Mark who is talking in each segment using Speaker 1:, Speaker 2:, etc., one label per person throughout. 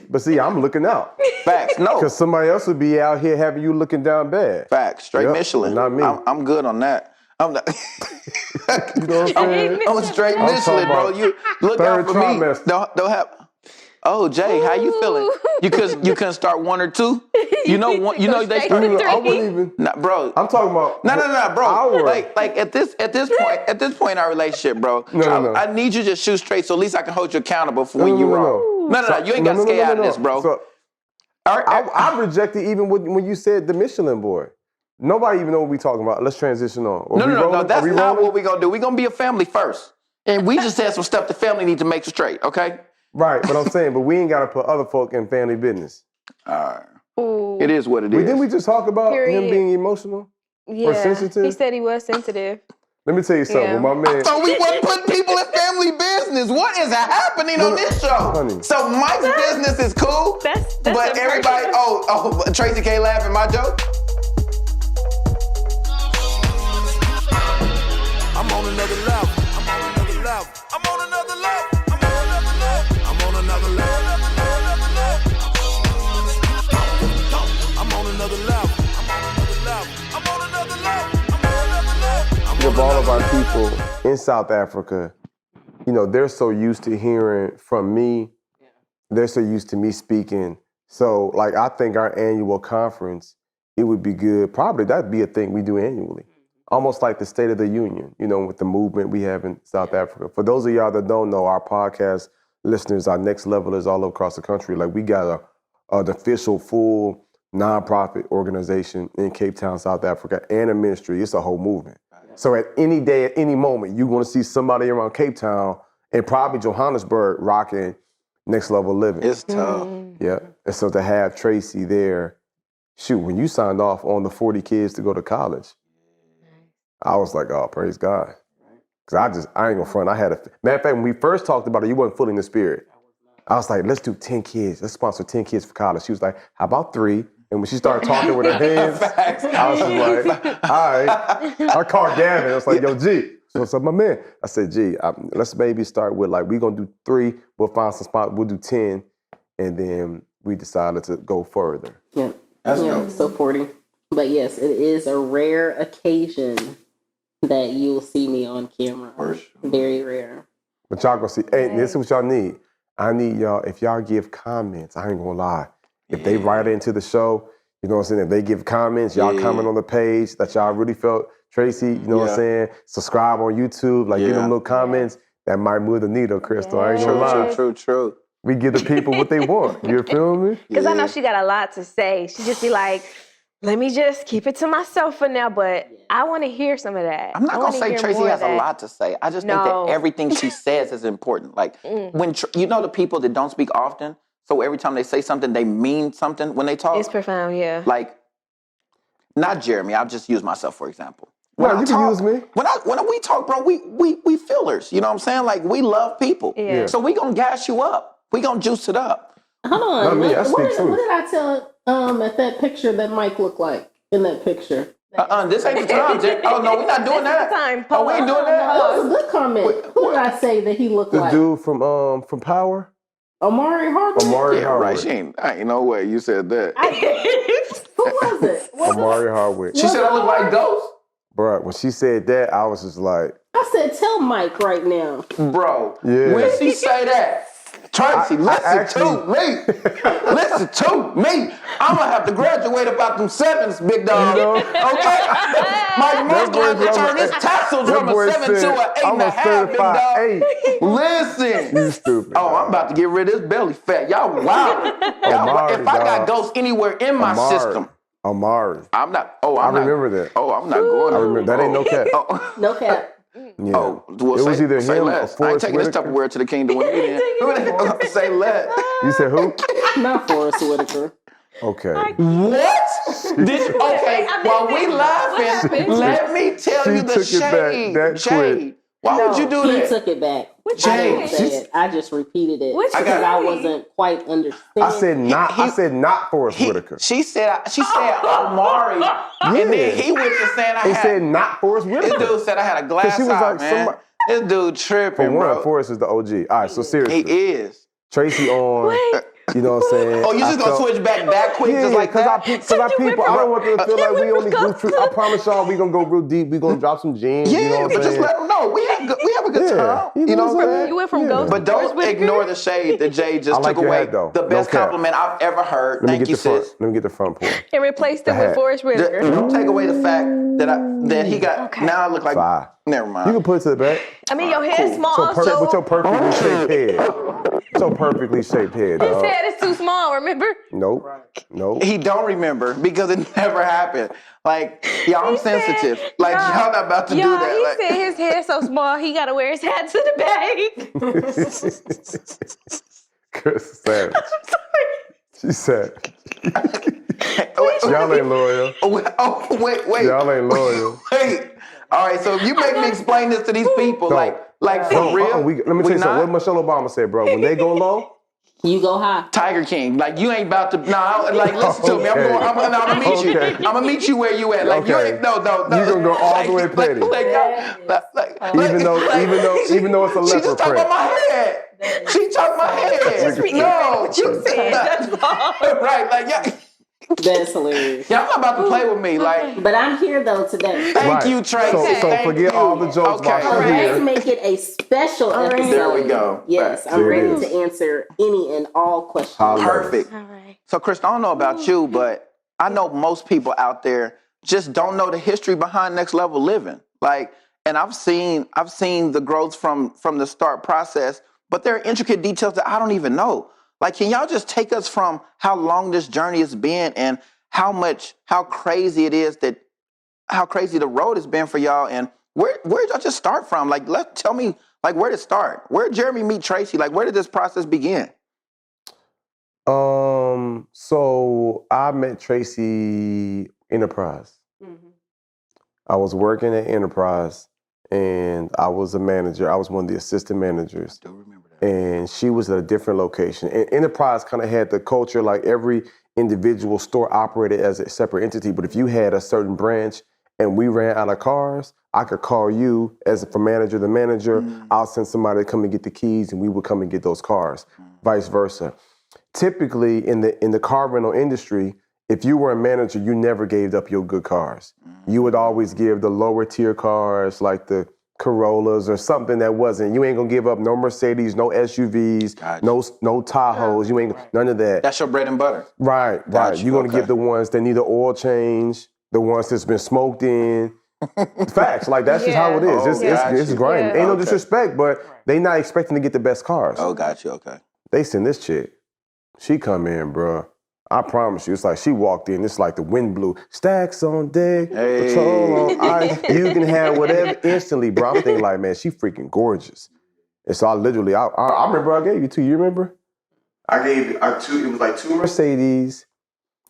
Speaker 1: But see, I'm looking out.
Speaker 2: Facts, no.
Speaker 1: Because somebody else would be out here having you looking down bad.
Speaker 2: Facts, straight Michelin.
Speaker 1: Not me.
Speaker 2: I'm good on that. I'm not.
Speaker 1: You know what I'm saying?
Speaker 2: I'm straight Michelin, bro. You look out for
Speaker 1: trimester.
Speaker 2: me. Don't have. Oh, Jay, how you feeling? You couldn't start 1 or 2. You know they started.
Speaker 1: I wouldn't even.
Speaker 2: Nah, bro.
Speaker 1: I'm talking about.
Speaker 2: No, bro.
Speaker 1: Hour.
Speaker 2: Like at this point in our relationship, bro.
Speaker 1: No.
Speaker 2: I need you to just shoot straight, so at least I can hold you accountable for when you're wrong. No. You ain't got to stay out of this, bro.
Speaker 1: So, I rejected even when you said the Michelin boy. Nobody even know what we talking about. Let's transition on.
Speaker 2: No. That's not what we gonna do. We gonna be a family first, and we just had some stuff the family need to make straight. Okay.
Speaker 1: Right, but I'm saying, but we ain't got to put other folk in family business.
Speaker 2: It is what it is.
Speaker 1: Didn't we just talk about him being emotional or sensitive?
Speaker 3: He said he was sensitive.
Speaker 1: Let me tell you something. My man.
Speaker 2: I thought we wasn't putting people in family business. What is happening on this show?
Speaker 1: Honey.
Speaker 2: So Mike's business is cool, but everybody, Tracy K Lab and my joke.
Speaker 4: I'm on another level. I'm on another level. I'm on another level. I'm on another level. I'm on another level. I'm on another level.
Speaker 1: Of all of our people in South Africa, they're so used to hearing from me. They're so used to me speaking. So, I think our annual conference, it would be good. Probably that'd be a thing we do annually. Almost like the State of the Union, with the movement we have in South Africa. For those of y'all that don't know, our podcast listeners, our next level is all across the country. We got an official full nonprofit organization in Cape Town, South Africa, and a ministry. It's a whole movement. So at any day, at any moment, you're going to see somebody around Cape Town and probably Johannesburg rocking Next Level Living.
Speaker 2: It's tough.
Speaker 1: Yeah. And so to have Tracy there, when you signed off on the 40 kids to go to college, I was like, oh, praise God. Because I ain't gonna front. I had matter of fact, when we first talked about it, you wasn't full in the spirit. I was like, let's do 10 kids. Let's sponsor 10 kids for college. She was like, how about 3? And when she started talking with her hands, I was just like, all right. I called Gavin. I was like, yo, G. So what's up, my man? I said, G, let's maybe start with we're gonna do 3. We'll find some spots. We'll do 10. And then we decided to go further.
Speaker 5: Yeah.
Speaker 2: That's dope.
Speaker 5: So 40. But yes, it is a rare occasion that you'll see me on camera.
Speaker 2: For sure.
Speaker 5: Very rare.
Speaker 1: But y'all gonna see, hey, this is what y'all need. I need y'all, if y'all give comments, I ain't gonna lie. If they write into the show, you know what I'm saying? If they give comments, y'all comment on the page that y'all really felt Tracy, you know what I'm saying? Subscribe on YouTube, give them little comments. That might move the needle, Crystal. I ain't gonna lie.
Speaker 2: True.
Speaker 1: We give the people what they want. You feel me?
Speaker 3: Because I know she got a lot to say. She just be like, let me just keep it to myself for now, but I want to hear some of that.
Speaker 2: I'm not going to say Tracy has a lot to say. I just think that everything she says is important. When the people that don't speak often, so every time they say something, they mean something when they talk.
Speaker 3: It's profound, yeah.
Speaker 2: Not Jeremy. I'll just use myself, for example.
Speaker 1: No, you can use me.
Speaker 2: When we talk, bro, we fillers. You know what I'm saying? We love people.
Speaker 3: Yeah.
Speaker 2: So we going to gas you up. We going to juice it up.
Speaker 5: Hold on.
Speaker 1: Not me, I speak
Speaker 5: what
Speaker 1: truth.
Speaker 5: did I tell at that picture that Mike looked like in that picture?
Speaker 2: This ain't the time, Jay. Oh, no, we're not doing that.
Speaker 3: Time.
Speaker 2: Oh, we ain't doing that.
Speaker 5: That was a good comment. Who did I say that he looked
Speaker 1: The
Speaker 5: like?
Speaker 1: dude from Power?
Speaker 5: Amari Hardwick?
Speaker 1: Amari
Speaker 2: Yeah,
Speaker 1: Hardwick.
Speaker 2: right. Ain't no way you said that.
Speaker 5: Who was it?
Speaker 1: Amari Hardwick.
Speaker 2: She said I look like Ghost.
Speaker 1: Bro, when she said that, I was just like...
Speaker 5: I said, tell Mike right now.
Speaker 2: Bro,
Speaker 1: Yeah.
Speaker 2: when she say that, Tracy, listen to me. Listen to me. I'm going to have to graduate about them 7s, big dog. Okay? My mom's going to have to turn his tassels from a 7 to an 8.5, big dog. Listen.
Speaker 1: You stupid.
Speaker 2: Oh, I'm about to get rid of this belly fat. Y'all wild. If I got ghosts anywhere in my system.
Speaker 1: Amari.
Speaker 2: I'm not. Oh, I'm
Speaker 1: I
Speaker 2: not.
Speaker 1: remember that.
Speaker 2: Oh, I'm not going.
Speaker 1: I remember. That ain't no cap.
Speaker 5: No cap.
Speaker 1: Yeah.
Speaker 2: Oh, well,
Speaker 1: it was either him or
Speaker 2: less. I ain't
Speaker 1: Forrest
Speaker 2: taking this
Speaker 1: Whitaker.
Speaker 2: Tupperware to the kingdom with me. Then. Say less.
Speaker 1: You said who?
Speaker 5: Not Forrest Whitaker.
Speaker 1: Okay.
Speaker 2: What? Okay, while we laughing, let me tell you the
Speaker 1: took it back
Speaker 2: shade.
Speaker 1: that
Speaker 2: Shade. Why would you do
Speaker 5: He
Speaker 2: that?
Speaker 5: took it back.
Speaker 2: Jay,
Speaker 5: I didn't say it. I just repeated it
Speaker 3: Which
Speaker 5: because I wasn't quite understanding.
Speaker 1: I said not Forrest Whitaker.
Speaker 2: She said Omari, and then he went to saying
Speaker 1: He said not Forrest Whitaker.
Speaker 2: This dude said I had a glass
Speaker 1: she was
Speaker 2: eye,
Speaker 1: like,
Speaker 2: man. This dude tripping,
Speaker 1: For one,
Speaker 2: bro.
Speaker 1: Forrest is the OG. All right, so seriously.
Speaker 2: He is.
Speaker 1: Tracy on You know what I'm saying?
Speaker 2: Oh, you just gonna switch back that quick,
Speaker 1: Yeah,
Speaker 2: just like that?
Speaker 1: Because I people, I don't want them to feel like we only go through. I promise y'all, we gonna go real deep. We gonna drop some gems.
Speaker 2: Yeah,
Speaker 1: you know what
Speaker 2: but
Speaker 1: I'm
Speaker 2: just
Speaker 1: saying?
Speaker 2: let them know we have a good time. You know what I'm saying?
Speaker 3: You went from ghost
Speaker 2: But
Speaker 3: to
Speaker 2: don't
Speaker 3: Forrest
Speaker 2: ignore
Speaker 3: Whitaker?
Speaker 2: the shade that Jay just
Speaker 1: I like
Speaker 2: took
Speaker 1: your
Speaker 2: away.
Speaker 1: hat, though.
Speaker 2: The
Speaker 1: No
Speaker 2: best
Speaker 1: cap.
Speaker 2: compliment I've ever heard.
Speaker 1: Let me
Speaker 2: Thank
Speaker 1: get
Speaker 2: you,
Speaker 1: the front.
Speaker 2: sis.
Speaker 1: Let me get the front pour.
Speaker 3: And replaced it
Speaker 1: The
Speaker 3: with
Speaker 1: hat.
Speaker 3: Forrest Whitaker.
Speaker 2: Don't take away the fact that he got.
Speaker 3: Okay.
Speaker 2: Now I look like.
Speaker 1: Fire.
Speaker 2: Never
Speaker 1: You
Speaker 2: mind.
Speaker 1: can put it to the back.
Speaker 3: I mean, your hair's
Speaker 2: Cool.
Speaker 3: small,
Speaker 1: With your
Speaker 3: so
Speaker 1: perfectly shaped head. So perfectly shaped head,
Speaker 3: his
Speaker 1: dog.
Speaker 3: head is too small, remember?
Speaker 1: Nope. Nope.
Speaker 2: He don't remember because it never happened. Like, yeah, I'm
Speaker 3: He said-
Speaker 2: sensitive. Like, y'all not about to do that.
Speaker 3: He
Speaker 2: Like,
Speaker 3: said his hair's so small, he got to wear his hat to the back.
Speaker 1: Chris Savage. She said,
Speaker 2: wait,
Speaker 1: y'all ain't loyal.
Speaker 2: wait.
Speaker 1: Y'all ain't loyal.
Speaker 2: Wait. All right, so if you make me explain this to these people,
Speaker 1: Don't.
Speaker 2: like for
Speaker 1: Don't.
Speaker 2: real,
Speaker 1: Let me tell you something. What Michelle Obama said, bro. When they go low,
Speaker 5: You go high.
Speaker 2: Tiger King, like you ain't about to. Like listen to me. I'm gonna meet you.
Speaker 1: Okay.
Speaker 2: I'm gonna meet you where you at. Like you
Speaker 1: Okay.
Speaker 2: ain't. No.
Speaker 1: You gonna go all the way petty. Even though it's a
Speaker 2: she
Speaker 1: leopard
Speaker 2: just talking
Speaker 1: print.
Speaker 2: about my head. She talking about my head. No,
Speaker 3: What you said, that's all.
Speaker 2: right? Like yeah.
Speaker 5: That's hilarious.
Speaker 2: Y'all not about to play with me. Like,
Speaker 5: But I'm here though today.
Speaker 2: thank you, Tracy.
Speaker 1: So
Speaker 2: Thank
Speaker 1: forget
Speaker 2: you.
Speaker 1: all the jokes
Speaker 2: Okay.
Speaker 1: about
Speaker 5: Let's
Speaker 1: here.
Speaker 5: make it a special episode.
Speaker 2: There we go.
Speaker 5: Yes, I'm
Speaker 1: There it
Speaker 5: ready
Speaker 1: is.
Speaker 5: to answer any and all questions.
Speaker 2: Perfect.
Speaker 3: All right.
Speaker 2: So, Chris, I don't know about you, but I know most people out there just don't know the history behind next level living. Like, and I've seen the growth from the start process, but there are intricate details that I don't even know. Like, can y'all just take us from how long this journey has been and how crazy it is how crazy the road has been for y'all, and where did y'all just start from? Like, tell me, like, where did it start? Where did Jeremy meet Tracy? Like, where did this process begin?
Speaker 1: So I met Tracy Enterprise.
Speaker 3: Mm-hmm.
Speaker 1: I was working at Enterprise, and I was a manager. I was one of the assistant managers.
Speaker 2: I do remember that.
Speaker 1: And she was at a different location. And Enterprise kind of had the culture, like every individual store operated as a separate entity. But if you had a certain branch and we ran out of cars, I could call you as from manager to manager. I'll send somebody to come and get the keys, and we would come and get those cars, vice versa. Typically in the car rental industry, if you were a manager, you never gave up your good cars. You would always give the lower tier cars, like the Corollas or something that wasn't. You ain't gonna give up no Mercedes, no SUVs,
Speaker 2: Gotcha.
Speaker 1: no Tahoes. You ain't none of that.
Speaker 2: That's your bread and butter.
Speaker 1: Right.
Speaker 2: Gotcha,
Speaker 1: You're gonna
Speaker 2: okay.
Speaker 1: get the ones that need an oil change, the ones that's been smoked in. Facts. Like that's just how it is.
Speaker 2: Oh,
Speaker 1: It's
Speaker 2: gotcha.
Speaker 1: grimy.
Speaker 3: Yeah.
Speaker 1: Ain't no
Speaker 2: Okay.
Speaker 1: disrespect, but they not expecting to get the best cars.
Speaker 2: Oh, got you. Okay.
Speaker 1: They send this chick. She come in, bro. I promise you, it's like she walked in. It's like the wind blew. Stacks on deck,
Speaker 2: Hey.
Speaker 1: patrol on ice. You can have whatever instantly, bro. I'm thinking like, man, she freaking gorgeous. And so I remember I gave you two. You remember? I gave you two. It was like two Mercedes.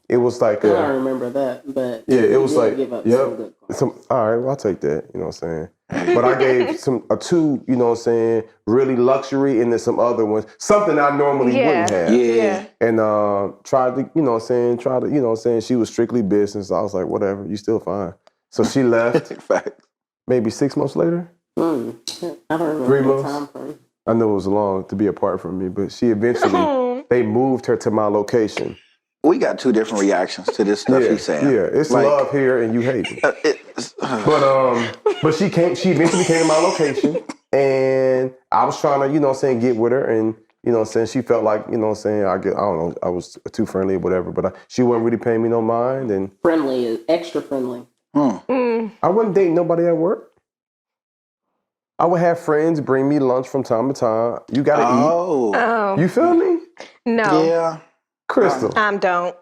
Speaker 1: It was like
Speaker 5: I don't remember that, but
Speaker 1: yeah, it was
Speaker 5: you did
Speaker 1: like
Speaker 5: give up
Speaker 1: yep.
Speaker 5: some good cars.
Speaker 1: All right, well, I'll take that. You know what I'm saying? But I gave two, you know what I'm saying, really luxury, and then some other ones, something I normally wouldn't have.
Speaker 2: Yeah.
Speaker 1: And tried to, you know what I'm saying, she was strictly business. I was like, whatever, you still fine. So she left
Speaker 2: Fact.
Speaker 1: maybe 6 months later.
Speaker 5: I don't remember
Speaker 1: 3
Speaker 5: the
Speaker 1: months?
Speaker 5: time frame.
Speaker 1: I know it was long to be apart from me, but she eventually, they moved her to my location.
Speaker 2: We got two different reactions to this stuff he's saying.
Speaker 1: Yeah, it's
Speaker 2: Like,
Speaker 1: love here and you hate me. But she eventually came to my location, and I was trying to, you know what I'm saying, get with her, and you know what I'm saying, she felt like, you know what I'm saying, I don't know, I was too friendly or whatever, but she wasn't really paying me no mind, and
Speaker 5: Friendly is extra friendly.
Speaker 1: I wasn't dating nobody at work. I would have friends bring me lunch from time to time. You gotta eat.
Speaker 3: Oh.
Speaker 1: You feel me?
Speaker 3: No.
Speaker 2: Yeah.
Speaker 1: Crystal.
Speaker 3: Don't.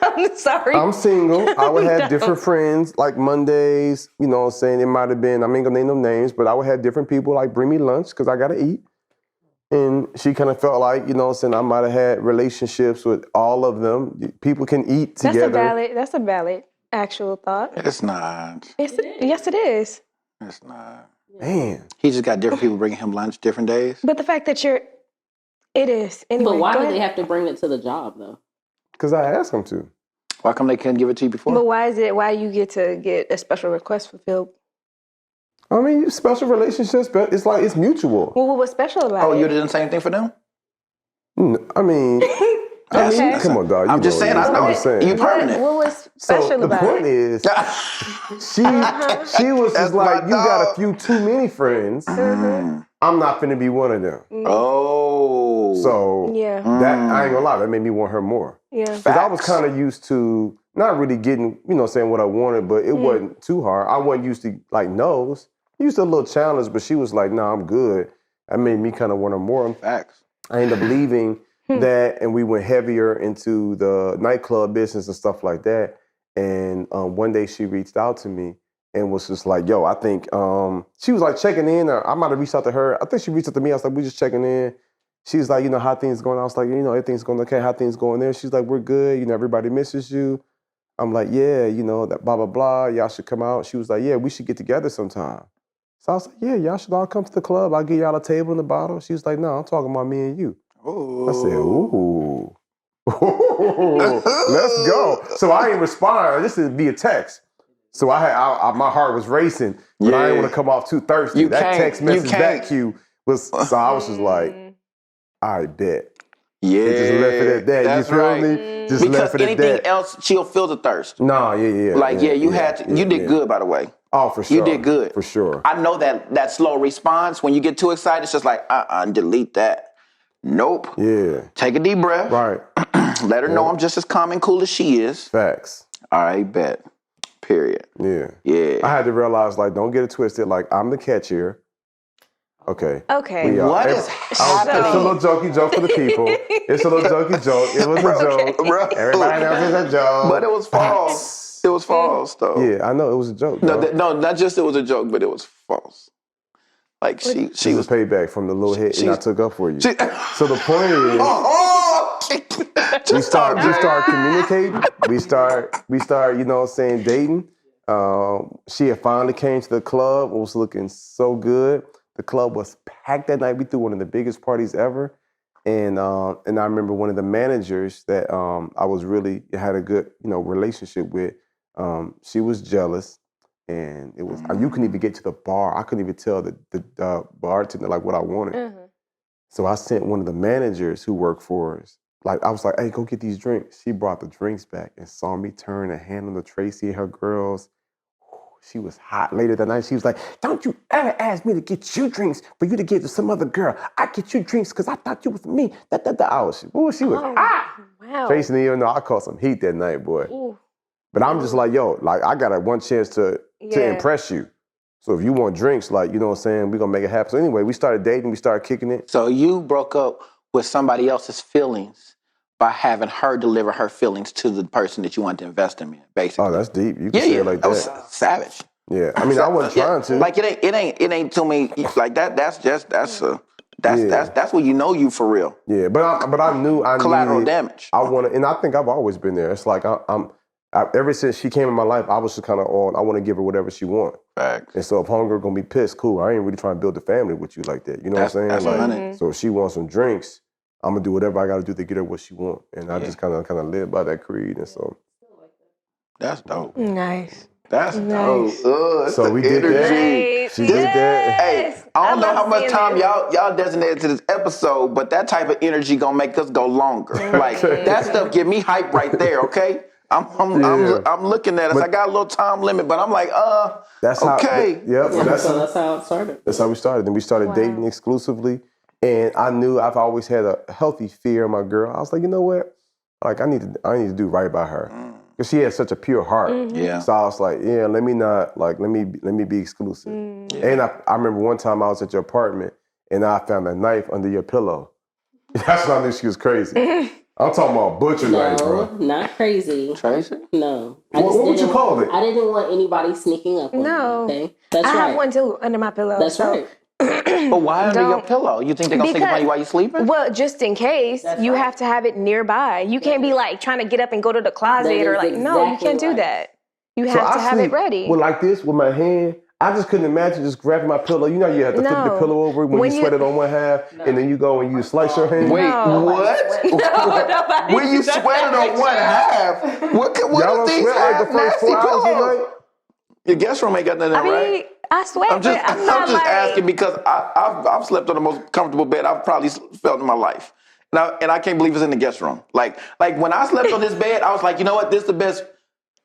Speaker 3: I'm sorry.
Speaker 1: I'm single. I would have different friends, like Mondays, you know what I'm saying? It might have been, I ain't gonna name no names, but I would have different people like bring me lunch because I gotta eat. And she kind of felt like, you know what I'm saying, I might have had relationships with all of them. People can eat together.
Speaker 3: That's a valid actual thought.
Speaker 2: It's not.
Speaker 3: Yes, it is.
Speaker 2: It's not.
Speaker 1: Man.
Speaker 2: He just got different people bringing him lunch different days.
Speaker 3: But the fact that it is. Anyway,
Speaker 5: But why
Speaker 3: go
Speaker 5: do
Speaker 3: ahead.
Speaker 5: they have to bring it to the job though?
Speaker 1: Because I asked them to.
Speaker 2: Why come they couldn't give it to you before?
Speaker 3: But why you get to get a special request fulfilled?
Speaker 1: I mean, special relationships, but it's like, it's mutual.
Speaker 3: Well, what was special about it?
Speaker 2: You did the same thing for them?
Speaker 1: I mean, come on, dog.
Speaker 2: I'm just saying. I know.
Speaker 1: I'm just saying.
Speaker 2: You permanent.
Speaker 3: What was special
Speaker 1: So the
Speaker 3: about
Speaker 1: point
Speaker 3: it?
Speaker 1: is, she was just like, you got a few too many friends. I'm not finna be one of them.
Speaker 2: Oh.
Speaker 1: So
Speaker 3: Yeah.
Speaker 1: that I ain't gonna lie, that made me want her more.
Speaker 3: Yeah.
Speaker 1: Because I was kind of used to not really getting, saying what I wanted, but it wasn't too hard. I wasn't used to like no's. Used to a little challenge, but she was like, "Nah, I'm good." That made me kind of want her more.
Speaker 2: Facts.
Speaker 1: I ended up leaving that, and we went heavier into the nightclub business and stuff like that. And one day she reached out to me and was just like, "Yo, I think," she was like checking in, or I might have reached out to her. I think she reached out to me. I was like, "We just checking in." She's like, how things going? I was like, everything's going okay. How things going there? She's like, we're good. Everybody misses you. I'm like, yeah, that blah, blah, blah. Y'all should come out. She was like, yeah, we should get together sometime. So I was like, yeah, y'all should all come to the club. I'll get y'all a table and a bottle. She was like, no, I'm talking about me and you.
Speaker 2: Ooh.
Speaker 1: I said, ooh. Let's go. So I didn't respond. This is via text. So my heart was racing, but I didn't want to come off too thirsty. That text message back cue was, so I was just like, I bet.
Speaker 2: Yeah.
Speaker 1: It just left it at that.
Speaker 2: That's
Speaker 1: you feel
Speaker 2: right.
Speaker 1: me? Just
Speaker 2: Because
Speaker 1: left it at
Speaker 2: anything
Speaker 1: that.
Speaker 2: else, she'll feel the thirst.
Speaker 1: No, yeah.
Speaker 2: Like, you did good, by the way.
Speaker 1: Oh, for sure.
Speaker 2: You did good.
Speaker 1: For sure.
Speaker 2: I know that slow response, when you get too excited, it's just like, delete that. Nope.
Speaker 1: Yeah.
Speaker 2: Take a deep breath.
Speaker 1: Right.
Speaker 2: Let her know I'm just as calm and cool as she is.
Speaker 1: Facts.
Speaker 2: All right, bet. Period.
Speaker 1: Yeah.
Speaker 2: Yeah.
Speaker 1: I had to realize, like, don't get it twisted. Like, I'm the catch here. Okay.
Speaker 3: Okay.
Speaker 2: What is happening?
Speaker 1: It's a little jokey joke for the people. It's a little jokey joke. It was a joke.
Speaker 2: Bro.
Speaker 1: Everybody knows it's a joke.
Speaker 2: But it was false. It was false, though.
Speaker 1: Yeah, I know it was a joke.
Speaker 2: No, not just it was a joke, but it was false. Like, she was
Speaker 1: payback from the little hit and I took up for you. So the point is, we start communicating. We start, dating. She had finally came to the club. It was looking so good. The club was packed that night. We threw one of the biggest parties ever. And I remember one of the managers that I was really had a good, relationship with. She was jealous. And it was, you couldn't even get to the bar. I couldn't even tell the bartender like what I wanted. Mm-hmm. So I sent one of the managers who worked for us. Like, I was like, hey, go get these drinks. She brought the drinks back and saw me turn and hand them to Tracy and her girls. She was hot. Later that night, she was like, don't you ever ask me to get you drinks for you to give to some other girl. I get you drinks because I thought you was me. She was hot.
Speaker 3: Wow.
Speaker 1: Tracy didn't even know I caught some heat that night, boy. Ooh. But I'm just like, yo, like, I got one chance to impress you. So if you want drinks, like, you know what I'm saying, we're going to make it happen. So anyway, we started dating. We started kicking it.
Speaker 2: So you broke up with somebody else's feelings by having her deliver her feelings to the person that you want to invest in, basically.
Speaker 1: Oh, that's deep. You can say it like that.
Speaker 2: Was savage.
Speaker 1: Yeah, I mean, I wasn't trying to.
Speaker 2: Like, it ain't too many, like that. That's what you for real.
Speaker 1: Yeah, but I knew
Speaker 2: collateral damage.
Speaker 1: I wanted, and I think I've always been there. It's like ever since she came in my life, I was just kind of on. I want to give her whatever she wants.
Speaker 2: Facts.
Speaker 1: And so if homegirl gonna be pissed, cool. I ain't really trying to build a family with you like that. You know what I'm saying? Like, so if she wants some drinks, I'm gonna do whatever I gotta do to get her what she wants. And I just kind of live by that creed. And so
Speaker 2: that's dope.
Speaker 3: Nice.
Speaker 2: That's dope.
Speaker 1: So we did that. She did that.
Speaker 2: Hey, I don't know how much time y'all designated to this episode, but that type of energy gonna make us go longer. Like, that stuff get me hype right there. Okay. I'm looking at us. I got a little time limit, but I'm like,
Speaker 1: that's
Speaker 2: okay.
Speaker 1: That's
Speaker 5: how it started.
Speaker 1: That's how we started. Then we started dating exclusively. And I knew I've always had a healthy fear of my girl. I was like, you know what? Like, I need to do right by her. Because she has such a pure heart. Mm-hmm. Yeah. So I was like, yeah, let me be exclusive. Mm-hmm. And I remember one time I was at your apartment and I found a knife under your pillow. That's when I knew she was crazy. I'm talking about butcher knife, bro.
Speaker 5: Not crazy.
Speaker 2: Tracy?
Speaker 5: No.
Speaker 1: What would you call it?
Speaker 5: I didn't want anybody sneaking up on me. Okay? That's right.
Speaker 3: I have one too under my pillow.
Speaker 5: That's right.
Speaker 2: But why under your pillow? You think they're going to sneak up on you while you're sleeping?
Speaker 3: Well, just in case, you have to have it nearby. You can't be like trying to get up and go to the closet or like, no, you can't do that. You have to have it ready.
Speaker 1: Well, like this with my hand. I just couldn't imagine just grabbing my pillow. You know, you have to flip the pillow over when you sweat it on one half, and then you go and you slice your hand.
Speaker 2: Wait, what? When you sweat it on one half? What
Speaker 1: y'all
Speaker 2: is these
Speaker 1: sweat like the first 4 hours of the night?
Speaker 2: Your guest room ain't got nothing right.
Speaker 3: I sweat.
Speaker 2: I'm just asking because I've slept on the most comfortable bed I've probably felt in my life. and I can't believe it's in the guest room. Like when I slept on this bed, I was like, you know what? This is the best.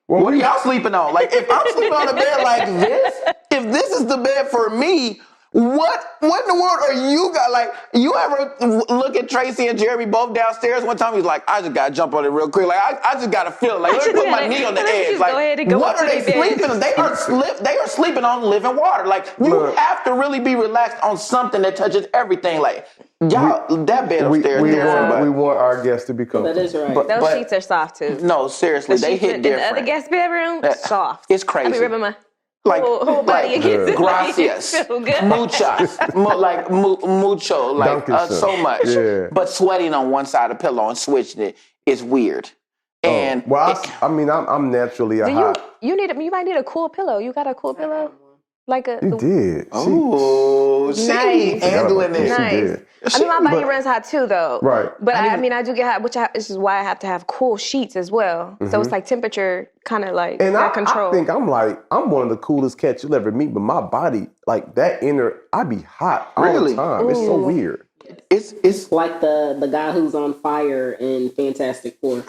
Speaker 2: What are y'all sleeping on? Like, if I'm sleeping on a bed like this, if this is the bed for me, what in the world are you got? Like, you ever look at Tracy and Jeremy both downstairs? One time he's like, I just got to jump on it real quick. Like, I just got to feel it. Like, let me put my knee on the edge. Like, what are they sleeping on? They are sleeping on living water. Like, you have to really be relaxed on something that touches everything. Like, y'all, that bed upstairs.
Speaker 1: We want our guests to be comfortable.
Speaker 5: That is right.
Speaker 3: Those sheets are soft too.
Speaker 2: No, seriously, they hit different.
Speaker 3: The other guest bedroom, soft.
Speaker 2: It's crazy.
Speaker 3: I be rubbing my
Speaker 2: whole
Speaker 3: body against it.
Speaker 2: Gracias. Muchas. Mucho. So much.
Speaker 1: Yeah.
Speaker 2: But sweating on one side of the pillow and switching it is weird. And
Speaker 1: I'm naturally a hot.
Speaker 3: You might need a cool pillow. You got a cool pillow? Like a.
Speaker 1: You did.
Speaker 2: Oh, she
Speaker 3: Nice.
Speaker 2: handling it.
Speaker 3: Nice. I mean, my body runs hot too, though.
Speaker 1: Right.
Speaker 3: But I do get hot, this is why I have to have cool sheets as well. So it's like temperature kind of like
Speaker 1: And
Speaker 3: control.
Speaker 1: I think I'm one of the coolest cats you'll ever meet, but my body, like that I be hot all
Speaker 2: Really?
Speaker 1: the time. It's so weird.
Speaker 2: It's
Speaker 5: Like the guy who's on fire in Fantastic Four.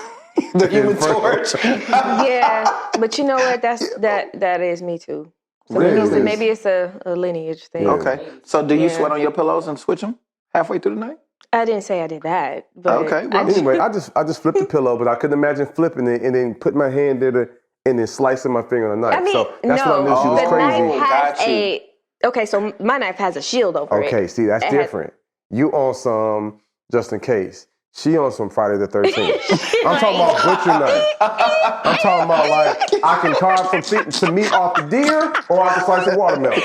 Speaker 2: the Human Torch.
Speaker 3: Yeah, but you know what? That is me too. So
Speaker 1: Really?
Speaker 3: maybe it's a lineage thing.
Speaker 1: Yeah.
Speaker 2: Okay. So do you sweat on your pillows and switch them halfway through the night?
Speaker 3: I didn't say I did that. But
Speaker 2: Okay, well,
Speaker 1: Anyway, I just flipped the pillow, but I couldn't imagine flipping it and then putting my hand there and then slicing my finger on the knife.
Speaker 3: I mean,
Speaker 1: so that's
Speaker 3: no,
Speaker 1: when I knew she was
Speaker 3: the
Speaker 1: crazy.
Speaker 3: knife has
Speaker 2: Got you.
Speaker 3: okay, so my knife has a shield over it.
Speaker 1: Okay, see, that's
Speaker 3: It has-
Speaker 1: different. You on some just in case. She on some Friday the 13th. I'm talking about butcher knife. I'm talking about like I can carve some meat off the deer or I can slice a watermelon.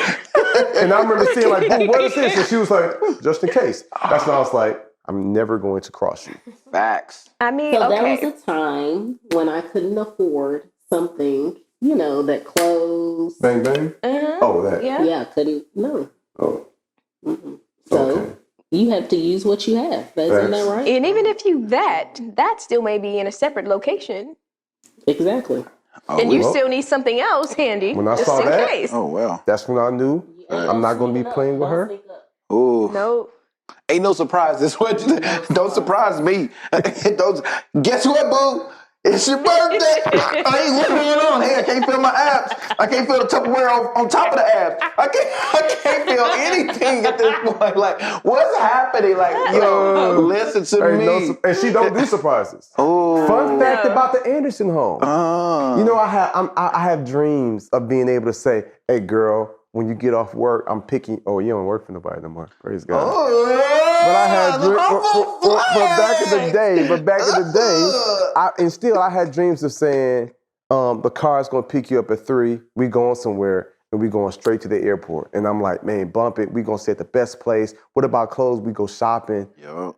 Speaker 1: And I remember seeing like, boo, what is this? And she was like, just in case. That's when I was like, I'm never going to cross you.
Speaker 2: Facts.
Speaker 3: I mean,
Speaker 5: So
Speaker 3: okay.
Speaker 5: that was a time when I couldn't afford something, that clothes.
Speaker 1: Bang, bang? Oh, that.
Speaker 3: Yeah.
Speaker 5: Yeah, couldn't. No.
Speaker 1: Oh,
Speaker 5: So
Speaker 1: okay.
Speaker 5: you have to use what you have. Isn't that right?
Speaker 3: And even if that still may be in a separate location.
Speaker 5: Exactly.
Speaker 3: And you still need something else handy.
Speaker 1: When I
Speaker 3: just
Speaker 1: saw
Speaker 3: in
Speaker 1: that-
Speaker 3: case.
Speaker 2: Oh, well.
Speaker 1: That's when I knew I'm not going to be playing with her.
Speaker 2: Ooh.
Speaker 3: No.
Speaker 2: Ain't no surprise. This what don't surprise me. Guess what, boo? It's your birthday. Hey, what's going on? Hey, I can't feel my abs. I can't feel the Tupperware on top of the abs. I can't feel anything at this point. Like, what's happening? Like, listen to me.
Speaker 1: And she don't do surprises.
Speaker 2: Oh.
Speaker 1: Fun fact about the Anderson home. I have dreams of being able to say, "Hey, girl, when you get off work, I'm picking." Oh, you don't work for nobody no more. Praise God. But I had back in the day, I had dreams of saying, the car's gonna pick you up at 3. We going somewhere and we going straight to the airport. And I'm like, man, bump it. We gonna stay at the best place. What about clothes? We go shopping.
Speaker 2: Yo.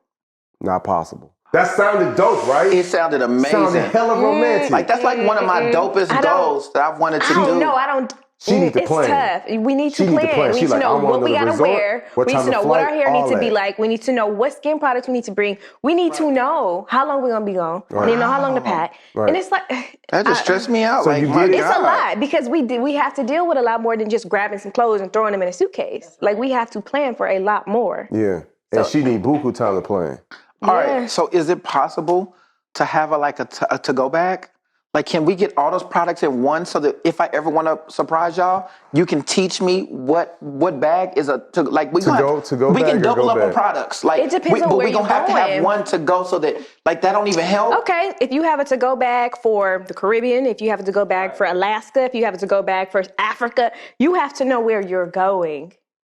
Speaker 1: Not possible. That sounded dope, right?
Speaker 2: It sounded amazing.
Speaker 1: Sounded hella romantic.
Speaker 2: Like that's like one of my dopest goals that I've wanted to do.
Speaker 3: I don't know. I don't.
Speaker 1: She need to
Speaker 3: it's
Speaker 1: plan.
Speaker 3: tough. We need to
Speaker 1: She need to
Speaker 3: plan.
Speaker 1: plan.
Speaker 3: We
Speaker 1: She
Speaker 3: need to
Speaker 1: like,
Speaker 3: know
Speaker 1: I want
Speaker 3: what we
Speaker 1: to
Speaker 3: gotta
Speaker 1: resort,
Speaker 3: wear.
Speaker 1: what
Speaker 3: We need
Speaker 1: time
Speaker 3: to know
Speaker 1: of
Speaker 3: what
Speaker 1: flight,
Speaker 3: our hair needs to
Speaker 1: all
Speaker 3: be
Speaker 1: that.
Speaker 3: like. We need to know what skin products we need to bring. We need to know how long we're gonna be gone. We need to know how long to pack.
Speaker 1: Right.
Speaker 3: And it's like
Speaker 2: That just stressed me out.
Speaker 1: So
Speaker 2: like,
Speaker 1: you
Speaker 2: my
Speaker 1: get it.
Speaker 3: it's
Speaker 2: God.
Speaker 3: a lot because we have to deal with a lot more than just grabbing some clothes and throwing them in a suitcase. Like we have to plan for a lot more.
Speaker 1: Yeah. And she need buku time to plan.
Speaker 2: All
Speaker 3: Yeah.
Speaker 2: right. So is it possible to have a to-go bag? Like, can we get all those products in one so that if I ever want to surprise y'all, you can teach me what bag is to-go
Speaker 1: To-go
Speaker 2: we
Speaker 1: bag
Speaker 2: can
Speaker 1: or
Speaker 2: double
Speaker 1: go
Speaker 2: up on
Speaker 1: bag?
Speaker 2: products. Like,
Speaker 3: It depends on
Speaker 2: but
Speaker 3: where
Speaker 2: we gonna
Speaker 3: you're
Speaker 2: have to have
Speaker 3: going.
Speaker 2: one to go so that like that don't even help.
Speaker 3: Okay, if you have a to-go bag for the Caribbean, if you have a to-go bag for Alaska, if you have a to-go bag for Africa, you have to know where you're going.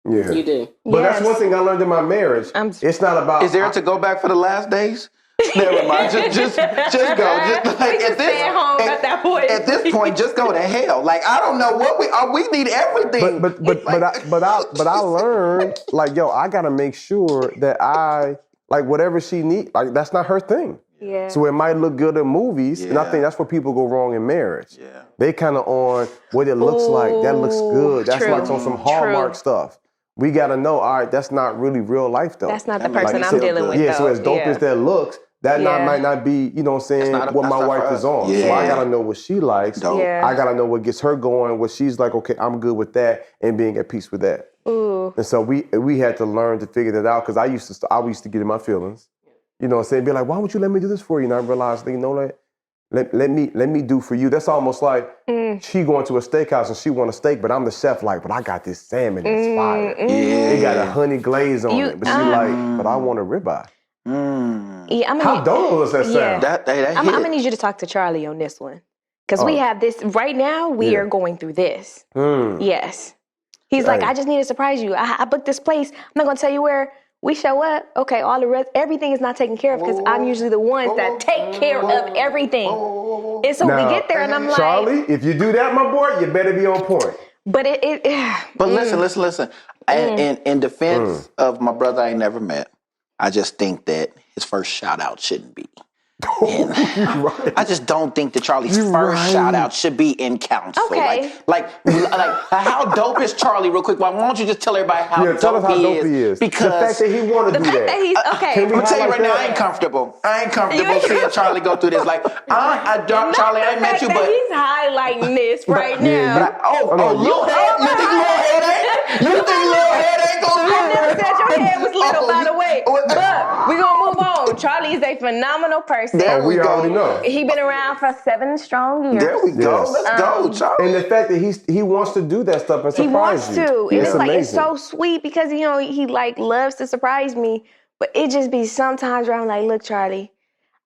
Speaker 1: Yeah.
Speaker 5: You do.
Speaker 1: But that's
Speaker 3: Yes.
Speaker 1: one thing I learned in my marriage. It's not about.
Speaker 2: Is there a to go back for the last days? Never mind. Just go. Just like
Speaker 3: just stay at home at that point.
Speaker 2: At this point, just go to hell. Like I don't know what we need everything.
Speaker 1: But I learned like, yo, I gotta make sure that I like whatever she need. Like that's not her thing.
Speaker 3: Yeah.
Speaker 1: So it might look good in movies, and I think that's where people go wrong in marriage.
Speaker 2: Yeah.
Speaker 1: They kind of on what it looks like. That looks good. That's
Speaker 3: true.
Speaker 1: like on some Hallmark stuff. We gotta know. All right, that's not really real life though.
Speaker 3: That's not the
Speaker 2: That makes
Speaker 3: person
Speaker 2: me
Speaker 3: I'm
Speaker 2: feel
Speaker 3: dealing
Speaker 2: good.
Speaker 3: with.
Speaker 1: Yeah, so
Speaker 3: though.
Speaker 1: as dope as that looks, that might not be, you know what I'm saying,
Speaker 2: not
Speaker 1: what
Speaker 2: that's
Speaker 1: my
Speaker 2: not
Speaker 1: wife
Speaker 2: for
Speaker 1: is
Speaker 2: us.
Speaker 1: on. So
Speaker 2: Yeah.
Speaker 1: I gotta know what she likes.
Speaker 2: Dope.
Speaker 3: Yeah.
Speaker 1: I gotta know what gets her going, what she's like, okay, I'm good with that, and being at peace with that.
Speaker 3: Ooh.
Speaker 1: And so we had to learn to figure that out because I used to get in my feelings. You know what I'm saying? Be like, why would you let me do this for you? And I realized, you know, let me do for you. That's almost like she going to a steakhouse and she want a steak, but I'm the chef. Like, but I got this salmon that's fire. It got a honey glaze on it, but she like, but I want a ribeye.
Speaker 3: Yeah,
Speaker 1: How dope does that sound?
Speaker 3: I'm gonna need you to talk to Charlie on this one, because we have this right now. We are going through this. Yes, he's like, I just need to surprise you. I booked this place. I'm not gonna tell you where. We show up, okay, all the rest, everything is not taken care of because I'm usually the ones that take care of everything. And so we get there and I'm like...
Speaker 1: Charlie, if you do that, my boy, you better be on point.
Speaker 3: But
Speaker 2: But listen. In defense of my brother I ain't never met, I just think that his first shout out shouldn't be. I just don't think that Charlie's first shout out should be in council.
Speaker 3: Okay.
Speaker 2: Like how dope is Charlie? Real quick, why don't you just tell everybody how dope he is? Because
Speaker 1: the fact that he want to do that.
Speaker 3: Okay.
Speaker 2: I'm gonna tell you right now, I ain't comfortable seeing Charlie go through this. Like, Charlie, I ain't met you, but
Speaker 3: he's highlighting this right now.
Speaker 2: Lil Head, you think Lil Head ain't gonna do
Speaker 3: I never said your head was little, by the way. But we're gonna move on. Charlie is a phenomenal person.
Speaker 2: There we go.
Speaker 1: already know.
Speaker 3: He been around for 7 strong years.
Speaker 2: There we go.
Speaker 1: Yes.
Speaker 2: Let's go, Charlie.
Speaker 1: And the fact that he wants to do that stuff and surprise you.
Speaker 3: He wants to. And it's like,
Speaker 1: amazing.
Speaker 3: it's so sweet because, you know, he like loves to surprise me. But it just be sometimes where I'm like, look, Charlie,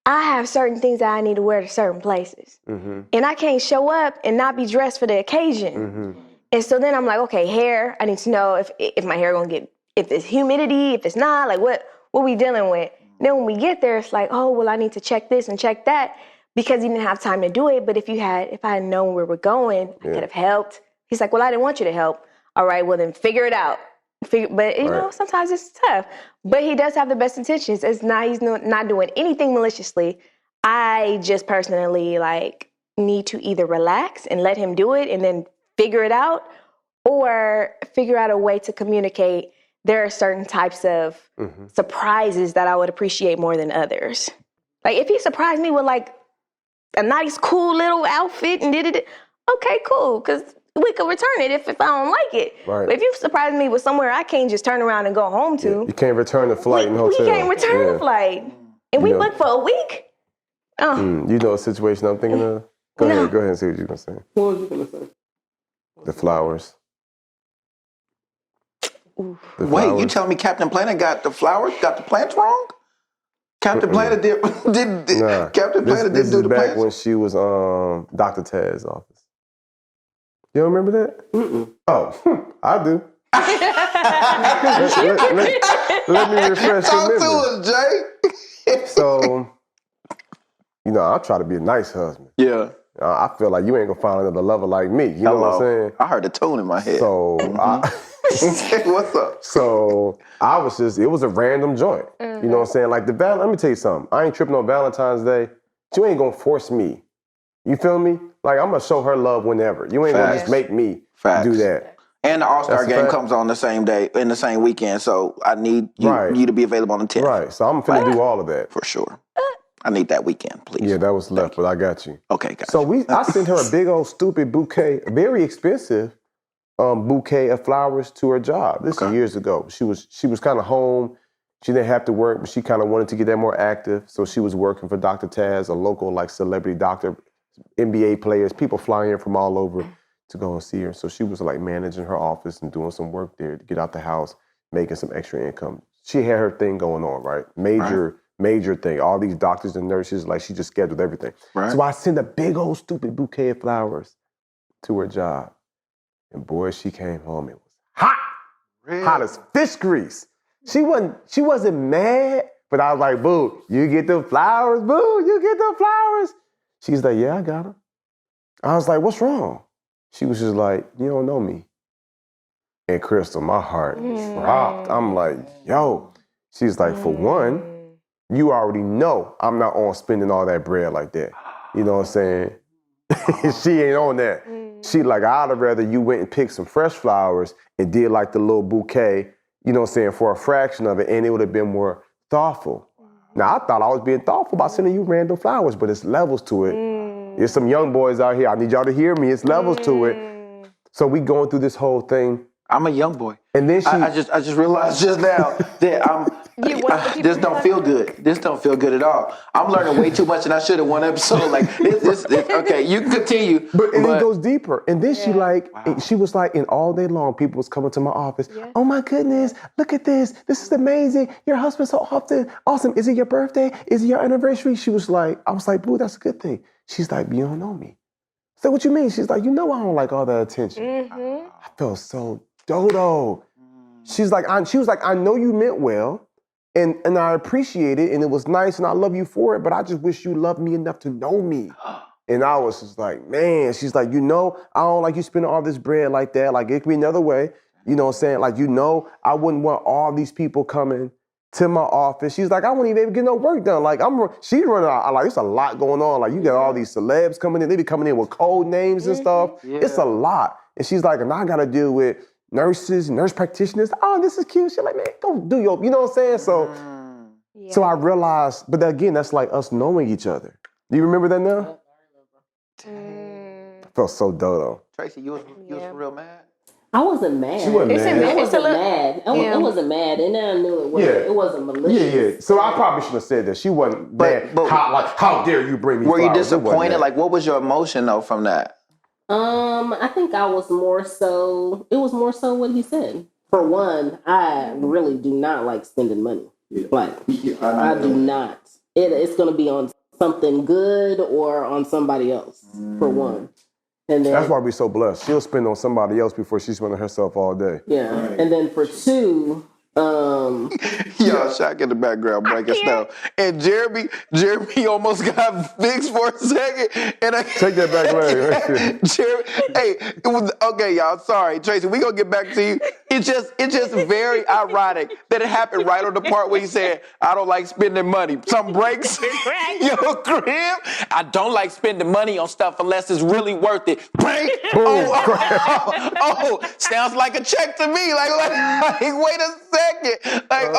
Speaker 3: I have certain things that I need to wear to certain places. And I can't show up and not be dressed for the occasion. And so then I'm like, okay, hair, I need to know if my hair gonna get, if it's humidity, if it's not, like what we dealing with. Then when we get there, it's like, oh, well, I need to check this and check that because he didn't have time to do it. But if I had known where we're going, I could have helped. He's like, well, I didn't want you to help. All right, well, then figure it out. But, you know, sometimes it's tough. But he does have the best intentions. He's not doing anything maliciously. I just personally, like, need to either relax and let him do it and then figure it out or figure out a way to communicate. There are certain types of surprises that I would appreciate more than others. Like, if he surprised me with, like, a nice, cool little outfit and did it, okay, cool, because we could return it if I don't like it. Right. But if you surprise me with somewhere I can't just turn around and go home to.
Speaker 1: Yeah. You can't return the flight in hotel.
Speaker 3: We can't return the flight. And we booked for a week.
Speaker 1: You know a situation I'm thinking of? Go ahead and see what you're going to say.
Speaker 5: What was you going to say?
Speaker 1: The flowers.
Speaker 2: Wait, you telling me Captain Planet got the plants wrong? Captain Planet didn't do the plants.
Speaker 1: This is back when she was Dr. Taz's office. You don't remember that? Oh, I do. let me refresh your memory.
Speaker 2: Talk to us, Jay.
Speaker 1: So, you know, I try to be a nice husband.
Speaker 2: Yeah.
Speaker 1: I feel like you ain't gonna find another lover like me. You know what I'm saying?
Speaker 2: I heard the tone in my head.
Speaker 1: So,
Speaker 2: what's up?
Speaker 1: So I was it was a random joint. You know what I'm saying? Like let me tell you something. I ain't tripping on Valentine's Day. You ain't gonna force me. You feel me? Like, I'm gonna show her love whenever. You ain't gonna just make me do that.
Speaker 2: And the All-Star game comes on the same day, in the same weekend, so I need you to be available on the 10th.
Speaker 1: Right, so I'm finna do all of that.
Speaker 2: For sure. I need that weekend, please.
Speaker 1: Yeah, that was left, but I got you.
Speaker 2: Okay, guys.
Speaker 1: So I sent her a big old stupid bouquet, a very expensive bouquet of flowers to her job. This is years ago. She was kind of home. She didn't have to work, but she kind of wanted to get that more active. So she was working for Dr. Taz, a local like celebrity doctor, NBA players, people flying in from all over to go and see her. So she was like managing her office and doing some work there to get out the house, making some extra income. She had her thing going on, right? Major thing. All these doctors and nurses, like she just scheduled everything. Right. So I sent a big old stupid bouquet of flowers to her job. And boy, she came home. It was hot. Really? Hot as fish grease. She wasn't mad, but I was like, boo, you get the flowers, boo, you get the flowers. She's like, yeah, I got them. I was like, what's wrong? She was just like, you don't know me. And Crystal, my heart dropped. I'm like, yo. She's like, for one, you already know I'm not on spending all that bread like that. You know what I'm saying? She ain't on that. She like, I'd have rather you went and picked some fresh flowers and did like the little bouquet, you know what I'm saying, for a fraction of it, and it would have been more thoughtful. Now, I thought I was being thoughtful by sending you random flowers, but it's levels to it. There's some young boys out here. I need y'all to hear me. It's levels to it. So we going through this whole thing.
Speaker 2: I'm a young boy.
Speaker 1: And then
Speaker 2: I just realized just now that
Speaker 3: You want the people
Speaker 2: This
Speaker 3: to
Speaker 2: don't
Speaker 3: talk
Speaker 2: feel
Speaker 3: about
Speaker 2: good. This don't feel good at all. I'm learning way too much, and I should have one episode. Like, it's okay. You can continue,
Speaker 1: But it goes deeper. And then she
Speaker 3: Yeah.
Speaker 1: she was like, and all day long, people was coming to my office.
Speaker 3: Yeah.
Speaker 1: Oh my goodness, look at this. This is amazing. Your husband's so awesome. Is it your birthday? Is it your anniversary? She was like, I was like, boo, that's a good thing. She's like, you don't know me. So what you mean? She's like, you know I don't like all that attention.
Speaker 3: Mm-hmm.
Speaker 1: I felt so dodo. She was like, I know you meant well, and I appreciate it, and it was nice, and I love you for it, but I just wish you loved me enough to know me. And I was just like, man, she's like, I don't like you spending all this bread like that. Like, it could be another way. You know what I'm saying? Like, I wouldn't want all these people coming to my office. She's like, I wouldn't even get no work done. Like, she's running out. Like, it's a lot going on. Like, you got all these celebs coming in. They be coming in with code names and stuff.
Speaker 2: Yeah.
Speaker 1: It's a lot. And she's like, and I got to deal with nurses, nurse practitioners. Oh, this is cute. She's like, man, go do your, you know what I'm saying? So I realized, but again, that's like us knowing each other. Do you remember that now? I felt so dodo.
Speaker 2: Tracy, you was for real mad?
Speaker 5: I wasn't mad.
Speaker 1: She wasn't
Speaker 3: It's
Speaker 1: mad.
Speaker 3: a-
Speaker 5: I
Speaker 3: it's a
Speaker 5: wasn't
Speaker 3: little-
Speaker 5: mad. I wasn't mad, and then I knew it wasn't.
Speaker 1: Yeah.
Speaker 5: It wasn't malicious.
Speaker 1: Yeah. So I probably should have said that. She wasn't mad.
Speaker 2: but-
Speaker 1: How dare you bring me
Speaker 2: Were you
Speaker 1: flowers? It wasn't
Speaker 2: disappointed?
Speaker 1: that.
Speaker 2: Like, what was your emotion though from that?
Speaker 5: I think I was more so. It was more so what he said. For one, I really do not like spending money. Like, I do not. It's going to be on something good or on somebody else. For one, and then
Speaker 1: That's why we're so blessed. She'll spend on somebody else before she's spending herself all day.
Speaker 5: yeah, and then for two,
Speaker 2: Yo, Shaq in the background breaking stuff. And Jeremy almost got fixed for a second. And I
Speaker 1: Take that back leg.
Speaker 2: Jeremy, hey, it was okay, y'all. Sorry, Tracy. We gonna get back to you. It's just very ironic that it happened right on the part where he said, "I don't like spending money." Some breaks. Yo, crib. I don't like spending money on stuff unless it's really worth it. Break. Oh, sounds like a check to me. Like wait a second. Like,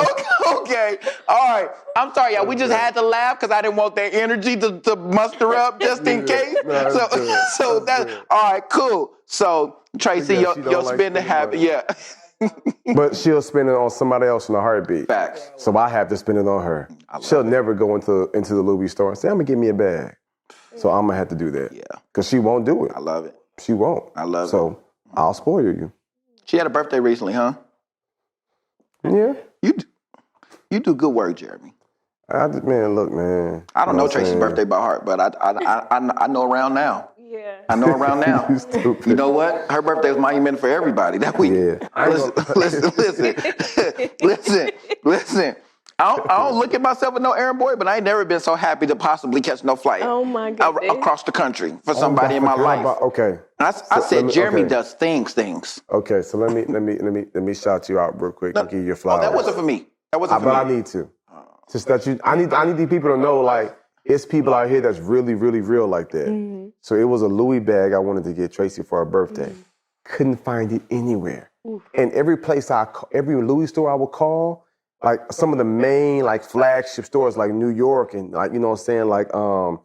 Speaker 2: okay. All right. I'm sorry, y'all. We just had to laugh because I didn't want that energy to muster up just in case. So that's all right, cool. So Tracy,
Speaker 1: Yeah, she don't
Speaker 2: your
Speaker 1: like
Speaker 2: spending
Speaker 1: spending
Speaker 2: habit,
Speaker 1: money.
Speaker 2: yeah.
Speaker 1: But she'll spend it on somebody else in a heartbeat.
Speaker 2: Facts.
Speaker 1: So I have to spend it on her. She'll never go into the Louis store and say, I'm gonna give me a bag. So I'm gonna have to do that.
Speaker 2: Yeah.
Speaker 1: Because she won't do it.
Speaker 2: I love it.
Speaker 1: She won't.
Speaker 2: I love it.
Speaker 1: So I'll spoil you.
Speaker 2: She had a birthday recently, huh?
Speaker 1: Yeah.
Speaker 2: You do good work, Jeremy.
Speaker 1: Man, look, man.
Speaker 2: I don't know Tracy's
Speaker 1: saying?
Speaker 2: birthday by heart, but I know around now.
Speaker 3: Yeah.
Speaker 2: I know around now.
Speaker 1: You stupid.
Speaker 2: You know what? Her birthday was monumental for everybody that week.
Speaker 1: Yeah.
Speaker 2: Listen. I don't look at myself as no errand boy, but I ain't never been so happy to possibly catch no flight
Speaker 3: Oh my goodness.
Speaker 2: across the country for somebody
Speaker 1: I
Speaker 2: in my
Speaker 1: forgot
Speaker 2: life.
Speaker 1: about- okay.
Speaker 2: I said Jeremy
Speaker 1: okay.
Speaker 2: does things.
Speaker 1: Okay, so let me shout you out real quick and give you your
Speaker 2: Oh,
Speaker 1: flowers.
Speaker 2: that wasn't for me. That wasn't for
Speaker 1: But
Speaker 2: me.
Speaker 1: I need to. Just that I need these people to know, like, it's people out here that's really, really real like that.
Speaker 3: Mm-hmm.
Speaker 1: So it was a Louis bag I wanted to get Tracy for her birthday. Couldn't find it anywhere. And every Louis store I would call, like some of the main like flagship stores like New York and like, you know what I'm saying, like on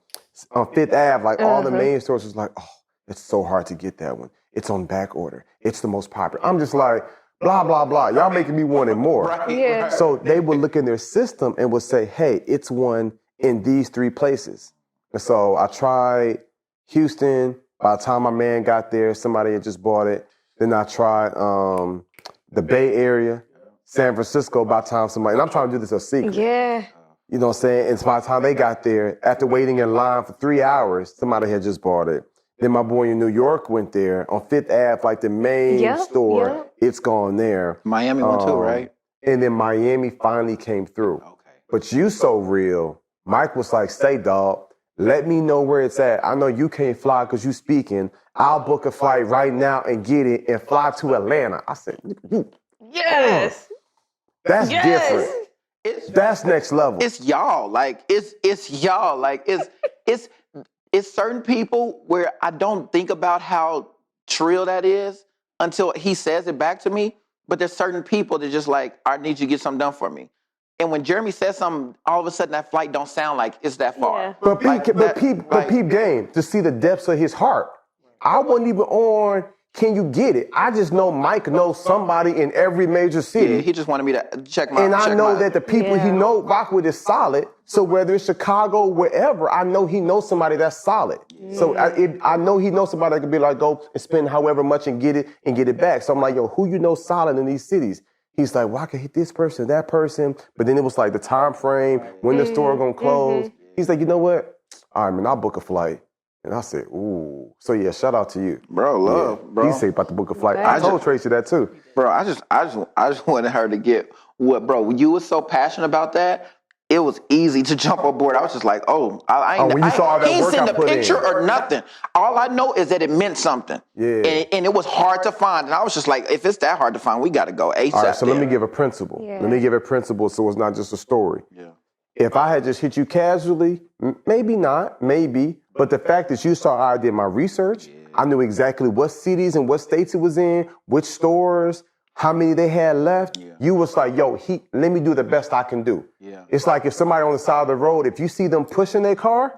Speaker 1: Fifth Ave, like all the main stores was like, oh, it's so hard to get that one. It's on back order. It's the most popular. I'm just like, blah, blah, blah. Y'all making me want it more.
Speaker 3: Yeah.
Speaker 1: So they would look in their system and would say, hey, it's one in these 3 places. And so I tried Houston. By the time my man got there, somebody had just bought it. Then I tried the Bay Area, San Francisco, by the time somebody, and I'm trying to do this a secret.
Speaker 3: Yeah.
Speaker 1: You know what I'm saying? And by the time they got there, after waiting in line for 3 hours, somebody had just bought it. Then my boy in New York went there on Fifth Ave, like the main store.
Speaker 3: Yep.
Speaker 1: It's gone there.
Speaker 2: Miami one too, right?
Speaker 1: And then Miami finally came through.
Speaker 2: Okay.
Speaker 1: But you so real. Mike was like, say, dog, let me know where it's at. I know you can't fly because you speaking. I'll book a flight right now and get it and fly to Atlanta. I said,
Speaker 3: Yes.
Speaker 1: that's
Speaker 3: Yes.
Speaker 1: different. That's next level.
Speaker 2: It's y'all. Like it's y'all. Like it's certain people where I don't think about how trill that is until he says it back to me. But there's certain people that just like, I need you to get something done for me. And when Jeremy says something, all of a sudden that flight don't sound like it's that far.
Speaker 3: Yeah.
Speaker 1: But peep game to see the depths of his heart. I wasn't even on can you get it? I just know Mike knows somebody in every major city.
Speaker 2: Yeah, he just wanted me to check my.
Speaker 1: And I know that the people he know rock with is solid. So whether it's Chicago, wherever, I know he knows somebody that's solid. So I know he knows somebody that could be like, go and spend however much and get it back. So I'm like, yo, who you know solid in these cities? He's like, well, I can hit this person, that person. But then it was like the time frame, when the store gonna close. He's like, you know what? All right, man, I'll book a flight. And I said, ooh. So yeah, shout out to you.
Speaker 2: Bro, bro.
Speaker 1: He said about to book a flight. I told Tracy that too.
Speaker 2: Bro, I just wanted her to get what, bro, you were so passionate about that. It was easy to jump aboard. I was just like, oh, I ain't seen the picture or nothing. All I know is that it meant something.
Speaker 1: Yeah.
Speaker 2: And it was hard to find. And I was just like, if it's that hard to find, we got to go ASAP.
Speaker 1: All right, so let me give a principle.
Speaker 3: Yeah.
Speaker 1: Let me give a principle so it's not just a story.
Speaker 2: Yeah.
Speaker 1: If I had just hit you casually, maybe not, maybe. But the fact that you saw how I did my research, I knew exactly what cities and what states it was in, which stores, how many they had left. Yeah. You was like, yo, let me do the best I can do. Yeah. It's like if somebody on the side of the road, if you see them pushing their car,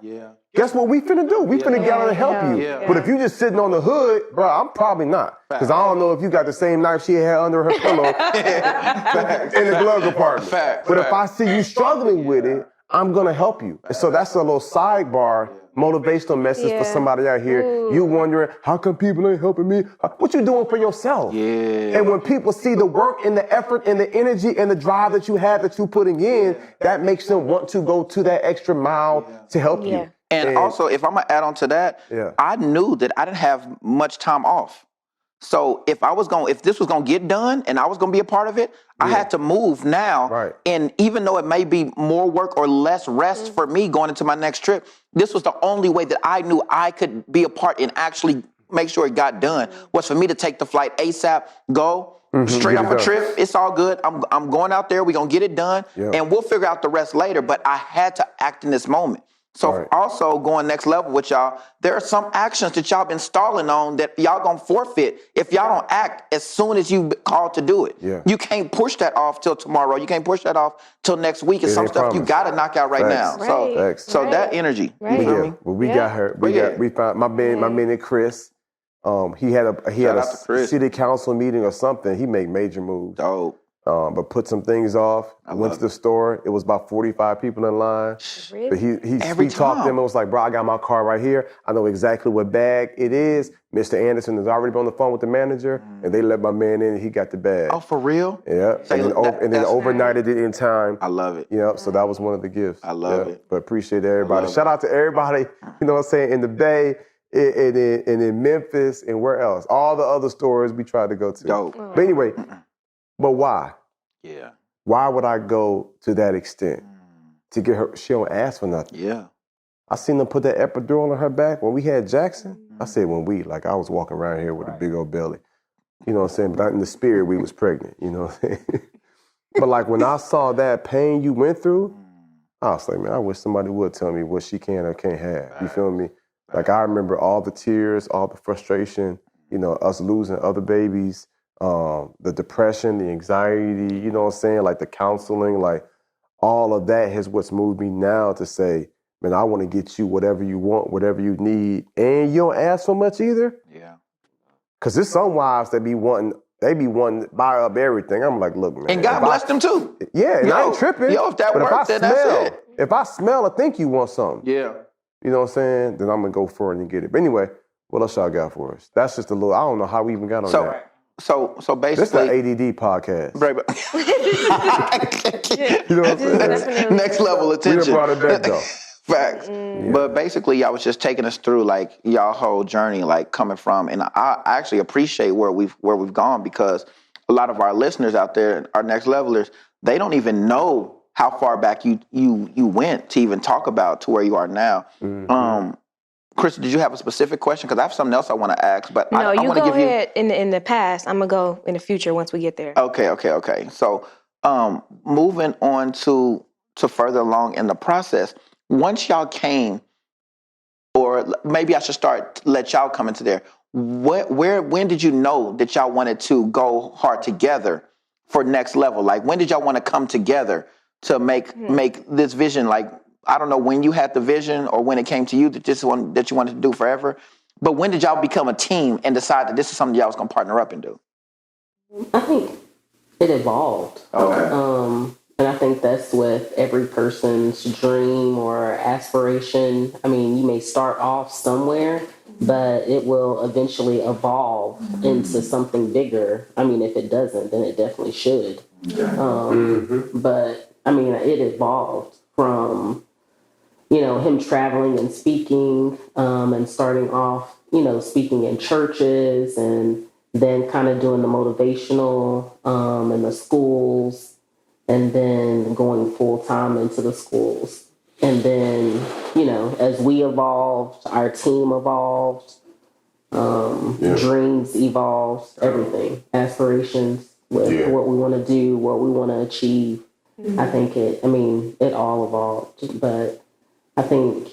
Speaker 1: guess what we finna do? We finna get out and help you. Yeah. But if you just sitting on the hood, bro, I'm probably not. Because I don't know if you got the same knife she had under her pillow in the glove compartment. But if I see you struggling with it, I'm gonna help you. So that's a little sidebar, motivational message for somebody out here. Ooh. You wondering, how come people ain't helping me? What you doing for yourself? Yeah. And when people see the work and the effort and the energy and the drive that you have that you putting in, that makes them want to go to that extra mile to help you.
Speaker 2: And also, if I'm gonna add on to that, I knew that I didn't have much time off. So if this was gonna get done and I was gonna be a part of it, I had to move now. Right. And even though it may be more work or less rest for me going into my next trip, this was the only way that I knew I could be a part and actually make sure it got done, was for me to take the flight ASAP, go straight off a trip. It's all good. I'm going out there. We're gonna get it done, and we'll figure out the rest later. But I had to act in this moment. So also going next level with y'all, there are some actions that y'all been stalling on that y'all gonna forfeit if y'all don't act as soon as you called to do it. Yeah. You can't push that off till tomorrow. You can't push that off till next week. It's some stuff you gotta knock out right now. So that energy.
Speaker 1: Right. Well, we got her. We found my man and Chris. He had a city council meeting or something. He made major moves.
Speaker 2: Dope.
Speaker 1: But put some things off. I went to the store. It was about 45 people in line. Really? But he talked to them and was like, bro, I got my car right here. I know exactly what bag it is. Mr. Anderson has already been on the phone with the manager, and they let my man in and he got the bag.
Speaker 2: Oh, for real?
Speaker 1: Yeah. And then overnighted it in time.
Speaker 2: I love it.
Speaker 1: So that was one of the gifts.
Speaker 2: I love it.
Speaker 1: But appreciate everybody. Shout out to everybody, you know what I'm saying, in the Bay, and in Memphis, and where else? All the other stores we tried to go to.
Speaker 2: Dope.
Speaker 1: But anyway, but why?
Speaker 2: Yeah.
Speaker 1: Why would I go to that extent to get her? She don't ask for nothing.
Speaker 2: Yeah.
Speaker 1: I seen them put that epidural on her back when we had Jackson. I said I was walking around here with a big old belly. You know what I'm saying? But in the spirit, we was pregnant. You know what I'm saying? But like when I saw that pain you went through, I was like, man, I wish somebody would tell me what she can or can't have. You feel me? Like I remember all the tears, all the frustration, us losing other babies. The depression, the anxiety, you know what I'm saying? Like the counseling, like all of that is what's moved me now to say, man, I want to get you whatever you want, whatever you need. And you don't ask for much either.
Speaker 2: Yeah.
Speaker 1: Because there's some wives that be wanting to buy up everything. I'm like, look, man.
Speaker 2: And God bless them too.
Speaker 1: Yeah, and I ain't tripping.
Speaker 2: If that works, then that's it.
Speaker 1: If I smell or think you want something.
Speaker 2: Yeah.
Speaker 1: You know what I'm saying? Then I'm going to go for it and get it. But anyway, what else y'all got for us? That's just a little, I don't know how we even got on that.
Speaker 2: So basically,
Speaker 1: this is the ADD podcast.
Speaker 2: You know what I'm saying? Next level attention.
Speaker 1: We done brought it back though.
Speaker 2: Facts. Yeah. But basically, y'all was just taking us through like y'all whole journey, like coming from, and I actually appreciate where we've gone, because a lot of our listeners out there, our next levelers, they don't even know how far back you went to even talk about to where you are now. Mm-hmm. Chris, did you have a specific question? Because I have something else I want to ask, but I want to give you.
Speaker 3: No, you go ahead in the past. I'm gonna go in the future once we get there.
Speaker 2: Okay. So, moving on to further along in the process, once y'all came, or maybe I should let y'all come into there. When did you know that y'all wanted to go hard together for next level? Like, when did y'all want to come together to make this vision? Like, I don't know when you had the vision or when it came to you that this one that you wanted to do forever, But when did y'all become a team and decide that this is something y'all was gonna partner up and do?
Speaker 5: I think it evolved.
Speaker 2: Okay.
Speaker 5: And I think that's with every person's dream or aspiration. I mean, you may start off somewhere, but it will eventually evolve into something bigger. I mean, if it doesn't, then it definitely should. But I mean, it evolved from, him traveling and speaking, and starting off, speaking in churches, and then kind of doing the motivational, in the schools, and then going full time into the schools. And then, as we evolved, our team evolved, dreams evolved, everything, aspirations with what we want to do, what we want to achieve. I think it all evolved, but I think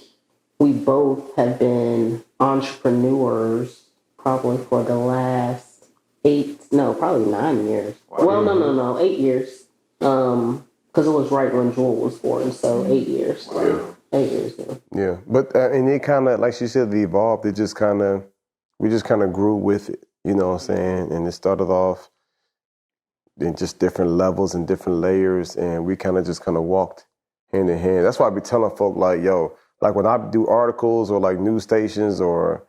Speaker 5: we both have been entrepreneurs probably for the last probably 9 years. Well, no, 8 years. Because it was right when Jewel was born, so 8 years.
Speaker 1: Yeah.
Speaker 5: 8 years, yeah.
Speaker 1: Yeah, but and it kind of, like she said, it evolved. We just kind of grew with it, you know what I'm saying? And it started off in just different levels and different layers, and we kind of walked hand in hand. That's why I be telling folk, like, yo, like when I do articles or like news stations or,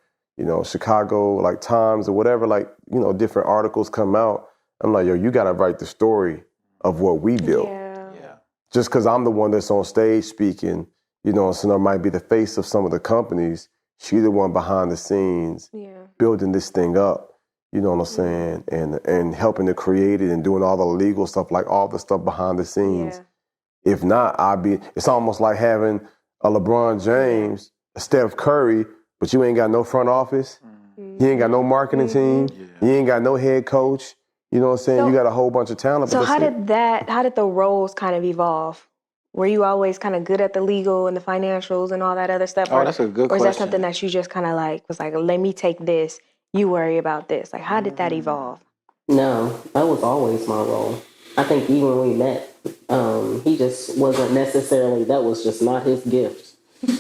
Speaker 1: Chicago, like Times or whatever, like, different articles come out, I'm like, yo, you got to write the story of what we built.
Speaker 3: Yeah.
Speaker 1: Just because I'm the one that's on stage speaking, so I might be the face of some of the companies. She the one behind the scenes building this thing up, you know what I'm saying? And helping to create it and doing all the legal stuff, like all the stuff behind the scenes.
Speaker 3: Yeah.
Speaker 1: If not, it's almost like having a LeBron James, a Steph Curry, but you ain't got no front office. You ain't got no marketing team. You ain't got no head coach. You know what I'm saying?
Speaker 3: So,
Speaker 1: you got a whole bunch of talent.
Speaker 3: So
Speaker 1: but
Speaker 3: how did the roles kind of evolve? Were you always kind of good at the legal and the financials and all that other stuff?
Speaker 2: Oh, that's a good
Speaker 3: question. Or is that
Speaker 2: question.
Speaker 3: something that you just kind of was like, let me take this, you worry about this? Like, how did that evolve?
Speaker 5: No, that was always my role. I think even when we met, he just wasn't necessarily, that was just not his gift.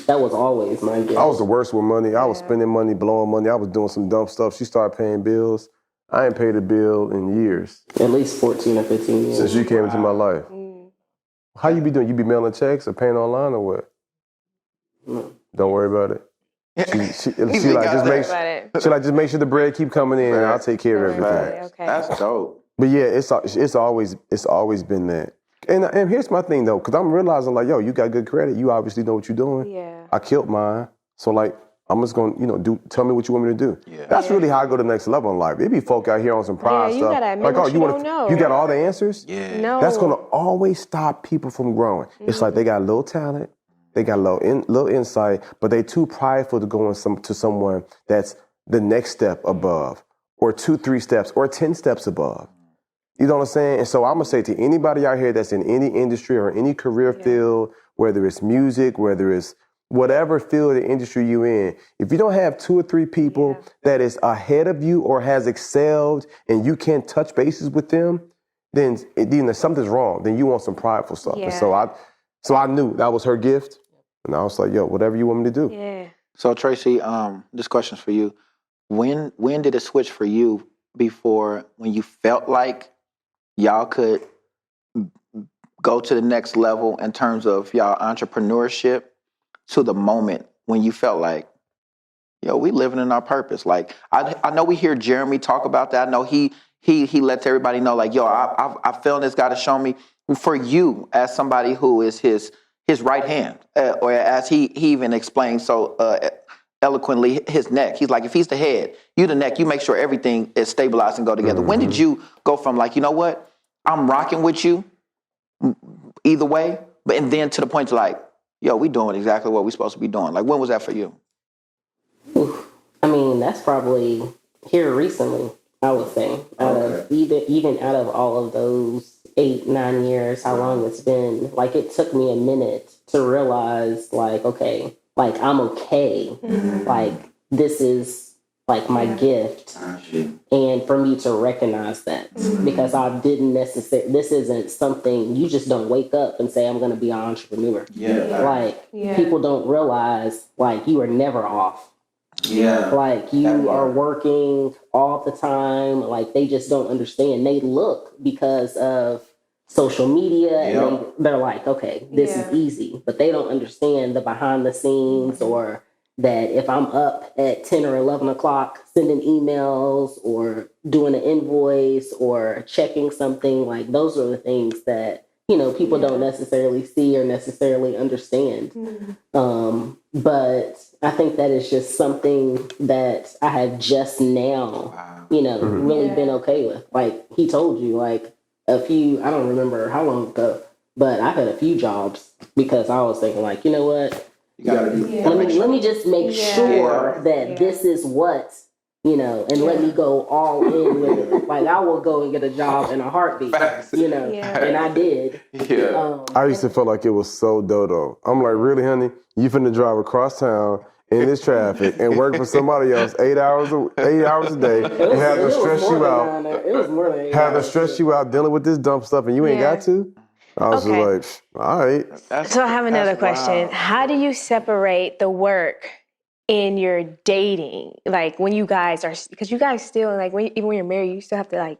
Speaker 5: That was always my gift.
Speaker 1: I was the worst with money. I was spending money, blowing money. I was doing some dumb stuff. She started paying bills. I ain't paid a bill in years.
Speaker 5: At least 14 or 15 years.
Speaker 1: Since you came into my life. How you be doing? You be mailing checks or paying online or what?
Speaker 5: No.
Speaker 1: Don't worry about it. She like, just make sure the bread keep coming in and I'll take care of everything.
Speaker 3: Okay.
Speaker 2: That's dope.
Speaker 1: But yeah, it's always been that. And here's my thing though, because I'm realizing like, yo, you got good credit. You obviously know what you're doing.
Speaker 3: Yeah.
Speaker 1: I killed mine. So like, I'm just going to, tell me what you want me to do.
Speaker 2: Yeah.
Speaker 1: That's really how I go to the next level in life. There be folk out here on some pride
Speaker 3: you
Speaker 1: stuff.
Speaker 3: gotta admit what you don't know.
Speaker 1: You got all the answers?
Speaker 2: Yeah.
Speaker 3: No.
Speaker 1: That's going to always stop people from growing. It's like they got a little talent, they got little insight, but they too prideful to go to someone that's the next step above, or 2-3 steps, or 10 steps above. You know what I'm saying? And so I'm going to say to anybody out here that's in any industry or any career field, whether it's music, whether it's whatever field of the industry you're in, if you don't have 2 or 3 people that is ahead of you or has excelled and you can't touch bases with them, then something's wrong. Then you want some prideful stuff.
Speaker 3: Yeah.
Speaker 1: And so I knew that was her gift. And I was like, yo, whatever you want me to do.
Speaker 3: Yeah.
Speaker 2: So Tracy, this question's for you. When did it switch for you before when you felt like y'all could go to the next level in terms of y'all entrepreneurship to the moment when you felt like, yo, we living in our purpose? Like, I know we hear Jeremy talk about that. I know he lets everybody know, like, yo, I feel this God has shown me. For you, as somebody who is his right hand, or as he even explained so eloquently, his neck. He's like, if he's the head, you the neck, you make sure everything is stabilized and go together. When did you go from like, you know what, I'm rocking with you either way, and then to the point to like, yo, we doing exactly what we supposed to be doing? Like, when was that for you?
Speaker 5: I mean, that's probably here recently, I would say. Even out of all of those 8-9 years, how long it's been, like, it took me a minute to realize, like, okay, like, I'm okay. Like, this is like my gift, and for me to recognize that, because I didn't necessarily, this isn't something you just don't wake up and say, I'm going to be an entrepreneur. Like, people don't realize, like, you are never off.
Speaker 2: Yeah.
Speaker 5: Like you are working all the time. Like they just don't understand. They look because of social media and they're like, okay, this is easy. But they don't understand the behind the scenes or that if I'm up at 10 or 11 o'clock sending emails or doing an invoice or checking something, like those are the things that, you know, people don't necessarily see or necessarily understand. But I think that is just something that I have just now, you know, really been okay with. Like he told you, like a few, I don't remember how long ago, but I've had a few jobs because I was thinking like, you know what? Let me just make sure that this is what, you know, and let me go all in with it. Like I will go and get a job in a heartbeat, you know, and I did.
Speaker 1: I used to feel like it was so dodo. I'm like, really, honey? You finna drive across town in this traffic and work for somebody else 8 hours a day and have to stress you out.
Speaker 5: It was more than 8
Speaker 1: have to
Speaker 5: hours.
Speaker 1: stress you out dealing with this dumb stuff and you ain't got to? I was just like, all right.
Speaker 3: So I have another question. How do you separate the work in your dating? Like when you guys are, because you guys still, like even when you're married, you still have to like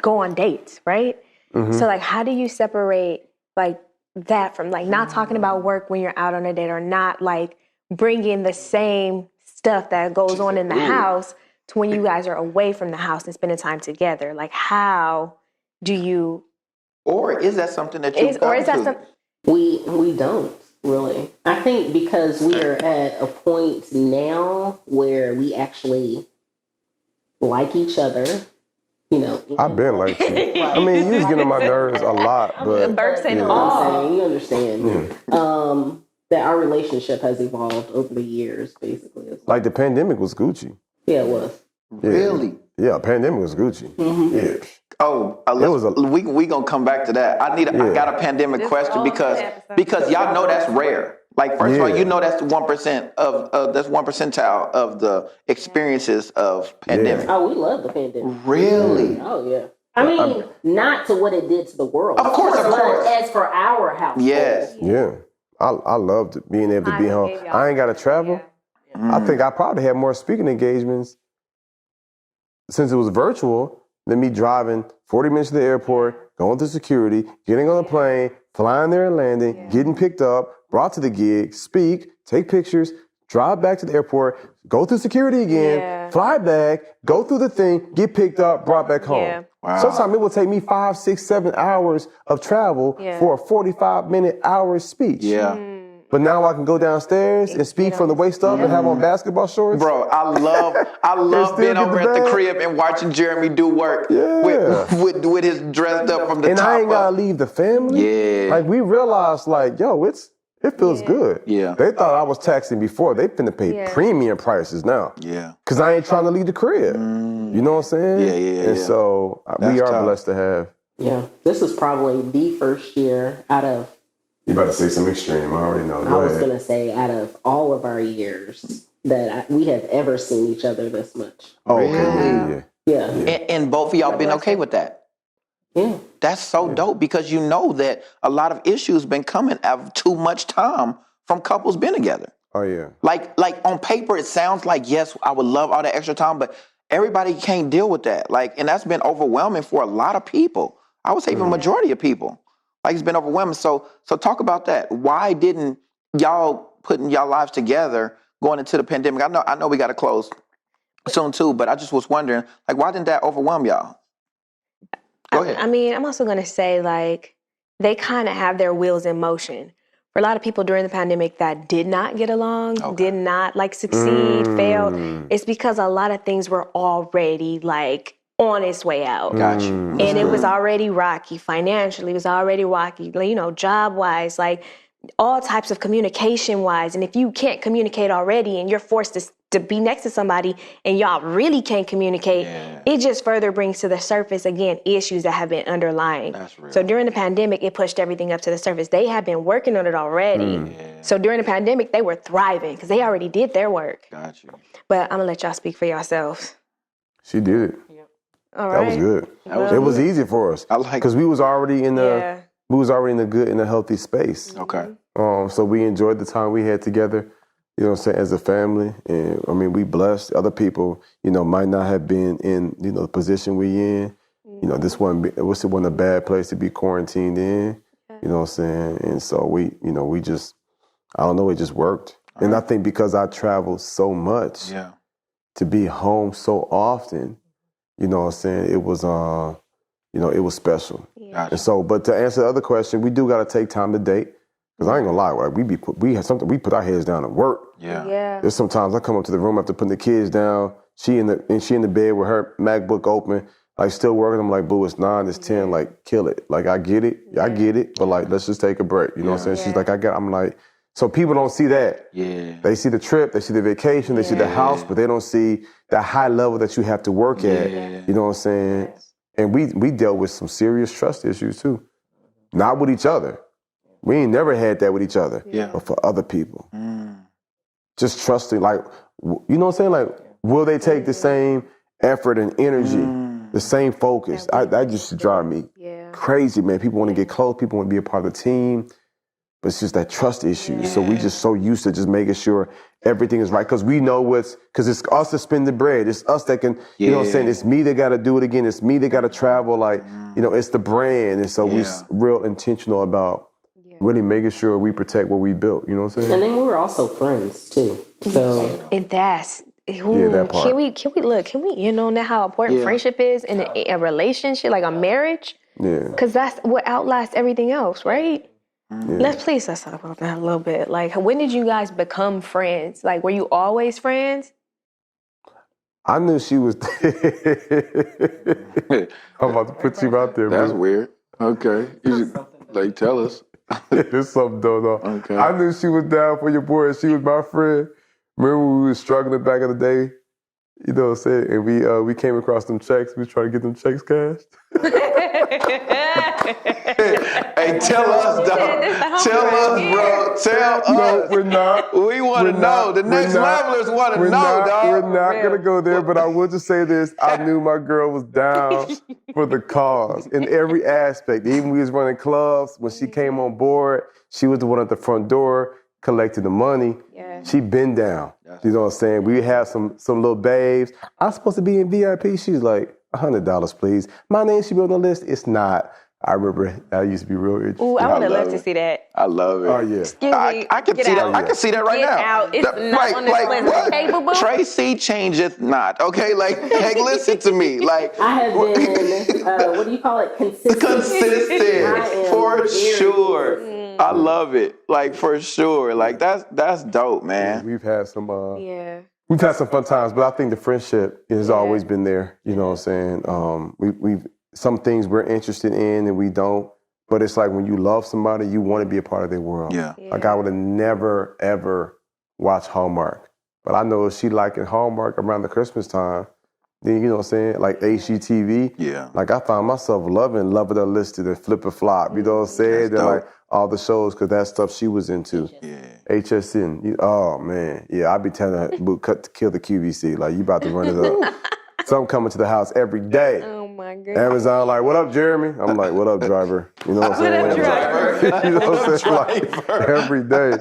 Speaker 3: go on dates, right? So like how do you separate like that from like not talking about work when you're out on a date or not like bringing the same stuff that goes on in the house to when you guys are away from the house and spending time together? Like how do you...
Speaker 2: Or is that something that you
Speaker 5: We don't really. I think because we are at a point now where we actually like each other. You know,
Speaker 1: I've been like you. I mean, you was getting on my nerves a lot, but
Speaker 3: Burks and
Speaker 5: all. You understand. That our relationship has evolved over the years, basically.
Speaker 1: Like the pandemic was Gucci.
Speaker 5: Yeah, it was.
Speaker 2: Really?
Speaker 1: Yeah, pandemic was Gucci. Yeah.
Speaker 2: Oh, we gonna come back to that. I got a pandemic question because y'all know that's rare. Like first of all, you know that's the 1% of that's 1 percentile of the experiences of pandemic.
Speaker 5: Oh, we love the pandemic.
Speaker 2: Really?
Speaker 5: Oh yeah. I mean, not to what it did to the world.
Speaker 2: Of course.
Speaker 5: As for our house.
Speaker 2: Yes.
Speaker 1: Yeah. I loved being able to be home. I ain't got to travel. I think I probably had more speaking engagements since it was virtual than me driving 40 minutes to the airport, going through security, getting on a plane, flying there and landing, getting picked up, brought to the gig, speak, take pictures, drive back to the airport, go through security again, fly back, go through the thing, get picked up, brought back home.
Speaker 3: Yeah.
Speaker 2: Wow.
Speaker 1: Sometimes it will take me 5, 6, 7 hours of travel for a 45-minute hour speech.
Speaker 2: Yeah.
Speaker 1: But now I can go downstairs and speak from the waist up and have on basketball shorts.
Speaker 2: Bro, I love being over at the crib and watching Jeremy do work with his dressed up from the top up.
Speaker 1: And I ain't gotta leave the family.
Speaker 2: Yeah.
Speaker 1: Like we realized, like, yo, it feels good.
Speaker 2: Yeah.
Speaker 1: They thought I was taxing before. They finna pay premium prices now.
Speaker 2: Yeah.
Speaker 1: Cause I ain't trying to leave the crib. You know what I'm saying?
Speaker 2: Yeah.
Speaker 1: And so we are blessed to have.
Speaker 5: Yeah. This is probably the first year out of...
Speaker 1: You about to say something extreme. I already know.
Speaker 5: I was going to say out of all of our years that we have ever seen each other this much.
Speaker 1: Oh, okay. Yeah.
Speaker 2: And both of y'all been okay with that?
Speaker 5: Yeah.
Speaker 2: That's so dope because you know that a lot of issues been coming out of too much time from couples been together.
Speaker 1: Oh, yeah.
Speaker 2: Like on paper, it sounds like, yes, I would love all that extra time, but everybody can't deal with that. Like, and that's been overwhelming for a lot of people. I would say even majority of people. Like, it's been overwhelming. So talk about that. Why didn't y'all putting y'all lives together going into the pandemic? I know we got to close soon too, but I just was wondering, like, why didn't that overwhelm y'all? Go ahead.
Speaker 3: I mean, I'm also going to say, like, they kind of have their wheels in motion. For a lot of people during the pandemic that did not get along, did not, like, succeed, failed, it's because a lot of things were already, like, on its way out.
Speaker 2: Got you.
Speaker 3: And it was already rocky financially. It was already rocky, you know, job-wise, like, all types of communication-wise. And if you can't communicate already and you're forced to be next to somebody and y'all really can't communicate, it just further brings to the surface, again, issues that have been underlying.
Speaker 2: That's real.
Speaker 3: So during the pandemic, it pushed everything up to the surface. They have been working on it already. So during the pandemic, they were thriving because they already did their work.
Speaker 2: Got you.
Speaker 3: But I'm going to let y'all speak for yourselves.
Speaker 1: She did it.
Speaker 3: All right.
Speaker 1: That was good. It was easy for us.
Speaker 2: I like
Speaker 1: because we was already in the good and a healthy space.
Speaker 2: Okay.
Speaker 1: So we enjoyed the time we had together. You know what I'm saying? As a family, and I mean, we blessed. Other people, you know, might not have been in, you know, the position we in. You know, this wasn't a bad place to be quarantined in. You know what I'm saying? And so we, you know, we just, I don't know, it just worked. And I think because I traveled so much, to be home so often, you know what I'm saying? It was, you know, it was special.
Speaker 3: Yeah.
Speaker 1: And so, but to answer the other question, we do got to take time to date. Because I ain't gonna lie, right? We put our heads down and work.
Speaker 2: Yeah.
Speaker 1: There's sometimes I come up to the room after putting the kids down. She in the bed with her MacBook open, like still working. I'm like, boo, it's 9, it's 10, like kill it. Like I get it, but like let's just take a break. You know what I'm saying? She's like, I'm like, so people don't see that.
Speaker 2: Yeah.
Speaker 1: They see the trip, they see the vacation, they see the house, but they don't see the high level that you have to work at. You know what I'm saying? And we dealt with some serious trust issues too. Not with each other. We ain't never had that with each other, but for other people. Just trusting, like, you know what I'm saying? Like, will they take the same effort and energy, the same focus? That just drive me crazy, man. People want to get close. People want to be a part of the team. But it's just that trust issue. So we just so used to just making sure everything is right. Because we know because it's us to spend the bread. It's us that can, you know what I'm saying? It's me that got to do it again. It's me that got to travel. Like, you know, it's the brand. And so we real intentional about really making sure we protect what we built. You know what I'm saying?
Speaker 5: And then we were also friends too. So
Speaker 3: And that's
Speaker 1: that part.
Speaker 3: Can we end on that how important friendship is in a relationship, like a marriage?
Speaker 1: Yeah.
Speaker 3: Because that's what outlasts everything else, right? Let's talk about that a little bit. Like, when did you guys become friends? Like, were you always friends?
Speaker 1: I knew she was. I'm about to put you out there,
Speaker 2: That's
Speaker 1: bro.
Speaker 2: weird. Okay. You should, like, tell us.
Speaker 1: There's something though.
Speaker 2: Okay.
Speaker 1: I knew she was down for your boy, and she was my friend. Remember when we was struggling back in the day? You know what I'm saying? And we came across them checks. We was trying to get them checks cashed.
Speaker 2: Hey, tell us, dog. Tell us, bro. Tell us.
Speaker 1: No, we're not.
Speaker 2: We want to know. The next levelers want to know, dog.
Speaker 1: We're not going to go there, but I will just say this. I knew my girl was down for the cause in every aspect. Even we was running clubs. When she came on board, she was the one at the front door collecting the money.
Speaker 3: Yeah.
Speaker 1: She been down. You know what I'm saying? We have some little babes. I'm supposed to be in VIP. She's like, $100, please. My name should be on the list. It's not. I remember I used to be real interested.
Speaker 3: Ooh, I would have loved to see that.
Speaker 2: I love it.
Speaker 1: Oh, yeah.
Speaker 3: Excuse me.
Speaker 2: I can
Speaker 3: Get
Speaker 2: see
Speaker 3: out.
Speaker 2: that. I can see that right
Speaker 3: Get
Speaker 2: now.
Speaker 3: out. It's not on this list.
Speaker 2: what?
Speaker 3: Okay, boo-boo?
Speaker 2: Tracy changeth not. Okay, like listen to me. Like
Speaker 5: I have been, what do you call it? Consistent.
Speaker 2: Consistent for sure. I love it. Like for sure. Like that's dope, man.
Speaker 1: We've had some
Speaker 3: Yeah.
Speaker 1: we've had some fun times, but I think the friendship has always been there. You know what I'm saying? We've some things we're interested in and we don't. But it's like when you love somebody, you want to be a part of their world.
Speaker 2: Yeah.
Speaker 1: Like I would have never, ever watched Hallmark. But I know if she liking Hallmark around the Christmas time, then you know what I'm saying? Like HGTV.
Speaker 2: Yeah.
Speaker 1: Like I found myself loving Love It Unlisted and Flip and Flop. You know what I'm saying? They're like all the shows because that stuff she was into.
Speaker 2: Yeah.
Speaker 1: HSN. Oh man. Yeah, I'd be telling her, kill the QVC. Like you about to run it up. So I'm coming to the house every day.
Speaker 3: Oh my goodness.
Speaker 1: Amazon like, what up, Jeremy? I'm like, what up, driver? You know what I'm saying?
Speaker 3: What up, driver?
Speaker 1: You know what I'm saying? Like, every day.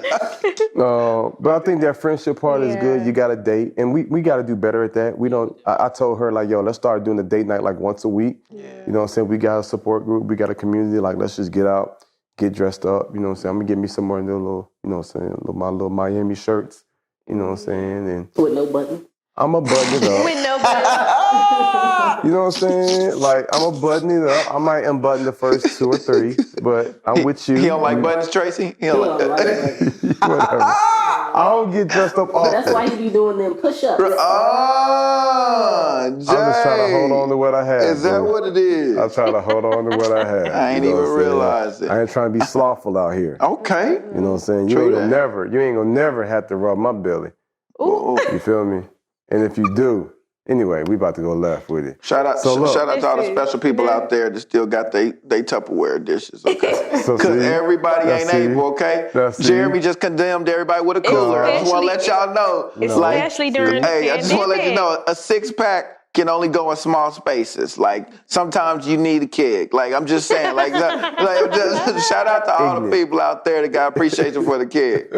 Speaker 1: But I think that friendship part is good. You got to date. And we got to do better at that. We don't, I told her like, yo, let's start doing a date night like once a week. Yeah. You know what I'm saying? We got a support group. We got a community. Like, let's just get out, get dressed up. You know what I'm saying? I'm going to get me somewhere in the little, you know what I'm saying? My little Miami shirts. You know what I'm saying? And
Speaker 5: With no button.
Speaker 1: I'm a button it up.
Speaker 3: With no button.
Speaker 1: You know what I'm saying? Like, I'm a button it up. I might unbutton the first 2 or 3, but I'm with you.
Speaker 2: He don't like buttons, Tracy? He don't like
Speaker 1: Whatever. I don't get dressed up often.
Speaker 5: That's why you be doing them push-ups.
Speaker 2: Oh,
Speaker 1: I'm just trying to hold on to what I have.
Speaker 2: Is that
Speaker 1: bro.
Speaker 2: what it is?
Speaker 1: I'm trying to hold on to what I have.
Speaker 2: I ain't
Speaker 1: You know
Speaker 2: even
Speaker 1: what I'm saying?
Speaker 2: realize it.
Speaker 1: I ain't trying to be slothful out here.
Speaker 2: Okay.
Speaker 1: You know what I'm saying? You
Speaker 2: True
Speaker 1: ain't gonna
Speaker 2: that.
Speaker 1: never have to rub my belly.
Speaker 2: Ooh.
Speaker 1: You feel me? And if you do, anyway, we about to go left with it.
Speaker 2: Shout out to all the special people out there that still got they Tupperware dishes, okay?
Speaker 1: So
Speaker 2: Because
Speaker 1: see,
Speaker 2: everybody ain't able, okay?
Speaker 1: That's
Speaker 2: Jeremy just condemned everybody with a cooler. I just want to let y'all know.
Speaker 3: Especially during
Speaker 2: Hey, I just want to let you know, a 6-pack can only go in small spaces. Like, sometimes you need a keg. Like, I'm just saying, just shout out to all the people out there that got appreciation for the keg.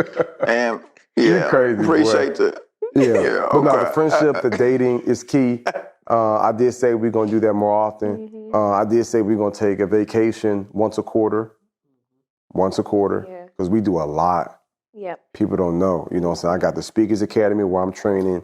Speaker 2: And
Speaker 1: You crazy,
Speaker 2: Appreciate
Speaker 1: boy.
Speaker 2: that.
Speaker 1: Yeah. But no,
Speaker 2: okay.
Speaker 1: the friendship, the dating is key. I did say we're going to do that more often. I did say we're going to take a vacation once a quarter. Because we do a lot.
Speaker 3: Yep.
Speaker 1: People don't know, you know what I'm saying? I got the Speakers Academy where I'm training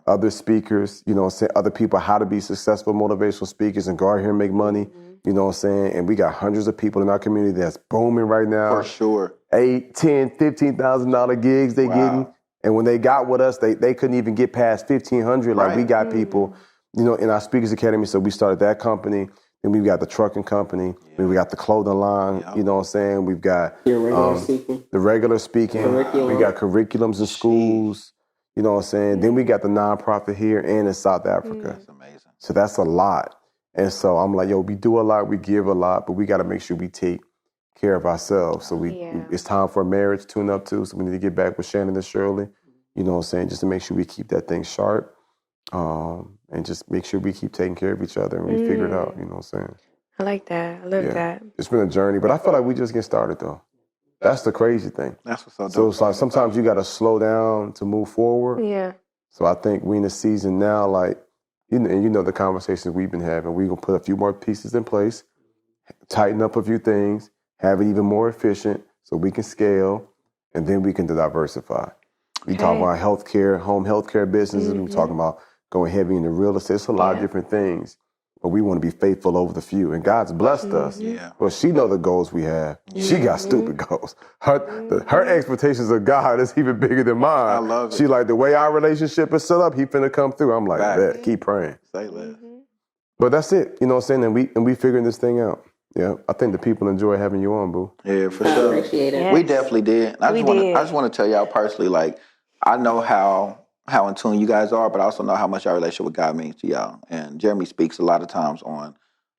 Speaker 1: other speakers, you know what I'm saying, other people how to be successful motivational speakers and go out here and make money, you know what I'm saying? And we got hundreds of people in our community that's booming right now.
Speaker 2: For sure.
Speaker 1: $8,000, $10,000, $15,000 gigs they getting. And when they got with us, they couldn't even get past 1,500. Like we got people, you know, in our Speakers Academy. So we started that company. Then we got the trucking company. Then we got the clothing line. You know what I'm saying? We've got the regular speaking. We got curriculums in schools. You know what I'm saying? Then we got the nonprofit here and in South Africa.
Speaker 2: That's amazing.
Speaker 1: So that's a lot. And so I'm like, yo, we do a lot, we give a lot, but we got to make sure we take care of ourselves. So it's time for a marriage tune up too. So we need to get back with Shannon and Shirley. You know what I'm saying? Just to make sure we keep that thing sharp. And just make sure we keep taking care of each other and we figure it out, you know what I'm saying?
Speaker 3: I like that. I love that.
Speaker 1: It's been a journey, but I feel like we just get started though. That's the crazy thing.
Speaker 2: That's what's so dope.
Speaker 1: So it's like sometimes you got to slow down to move forward.
Speaker 3: Yeah.
Speaker 1: So I think we in a season now, like, and you know the conversations we've been having, we're going to put a few more pieces in place, tighten up a few things, have it even more efficient so we can scale, and then we can diversify. We talk about healthcare, home healthcare businesses. We talking about going heavy into real estate. It's a lot of different things. But we want to be faithful over the few. And God's blessed us. Well, she know the goals we have. She got stupid goals. Her expectations of God is even bigger than mine.
Speaker 2: I love it.
Speaker 1: She like, the way our relationship is set up, he finna come through. I'm like, that. Keep praying.
Speaker 2: Say less.
Speaker 1: But that's it. You know what I'm saying? And we figuring this thing out. Yeah. I think the people enjoy having you on, boo.
Speaker 2: Yeah, for sure.
Speaker 5: Appreciate it.
Speaker 2: We definitely did. I just want to tell y'all personally, like, I know how in tune you guys are, but I also know how much our relationship with God means to y'all. And Jeremy speaks a lot of times on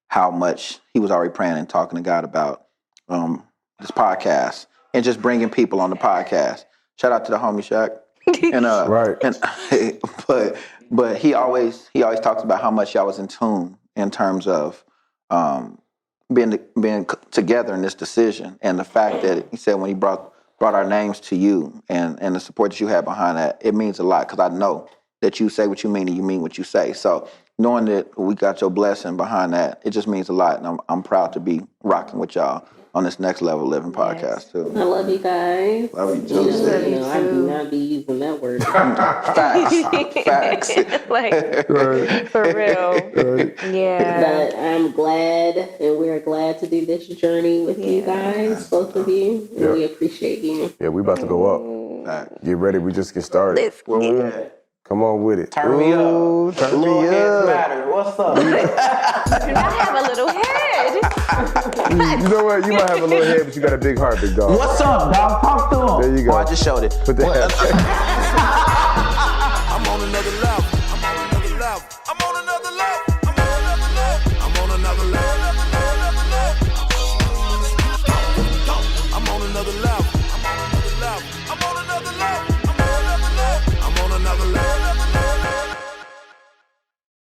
Speaker 2: how much he was already praying and talking to God about this podcast and just bringing people on the podcast. Shout out to the homie Shaq. And
Speaker 1: Right.
Speaker 2: And but he always talks about how much y'all was in tune in terms of being together in this decision, and the fact that he said when he brought our names to you and the support that you had behind that, it means a lot, because I know that you say what you mean and you mean what you say. So knowing that we got your blessing behind that, it just means a lot. And I'm proud to be rocking with y'all on this Next Level Living podcast too.
Speaker 5: I love you guys.
Speaker 2: Love you too.
Speaker 5: I do not be using that word.
Speaker 2: Facts.
Speaker 3: Like, for real. Yeah.
Speaker 5: But I'm glad, and we're glad to do this journey with you guys, both of you. And we appreciate you.
Speaker 1: Yeah, we about to go up. Get ready. We just get started.
Speaker 3: Let's get it.
Speaker 1: Come on with it.
Speaker 2: Turn me up.
Speaker 1: Turn
Speaker 2: Little
Speaker 1: me
Speaker 2: heads
Speaker 1: up.
Speaker 2: matter. What's up?
Speaker 3: I have a little head.
Speaker 1: You know what? You might have a little head, but you got a big heart, big dog.
Speaker 2: What's up, dog? Talk to him.
Speaker 1: There you go.
Speaker 2: Oh, I just showed it.
Speaker 1: Put the head.
Speaker 4: I'm on another level. I'm on another level. I'm on another level. I'm on another level. I'm on another level. I'm on another level. I'm on another level. I'm on another level. I'm on another level. I'm on another level.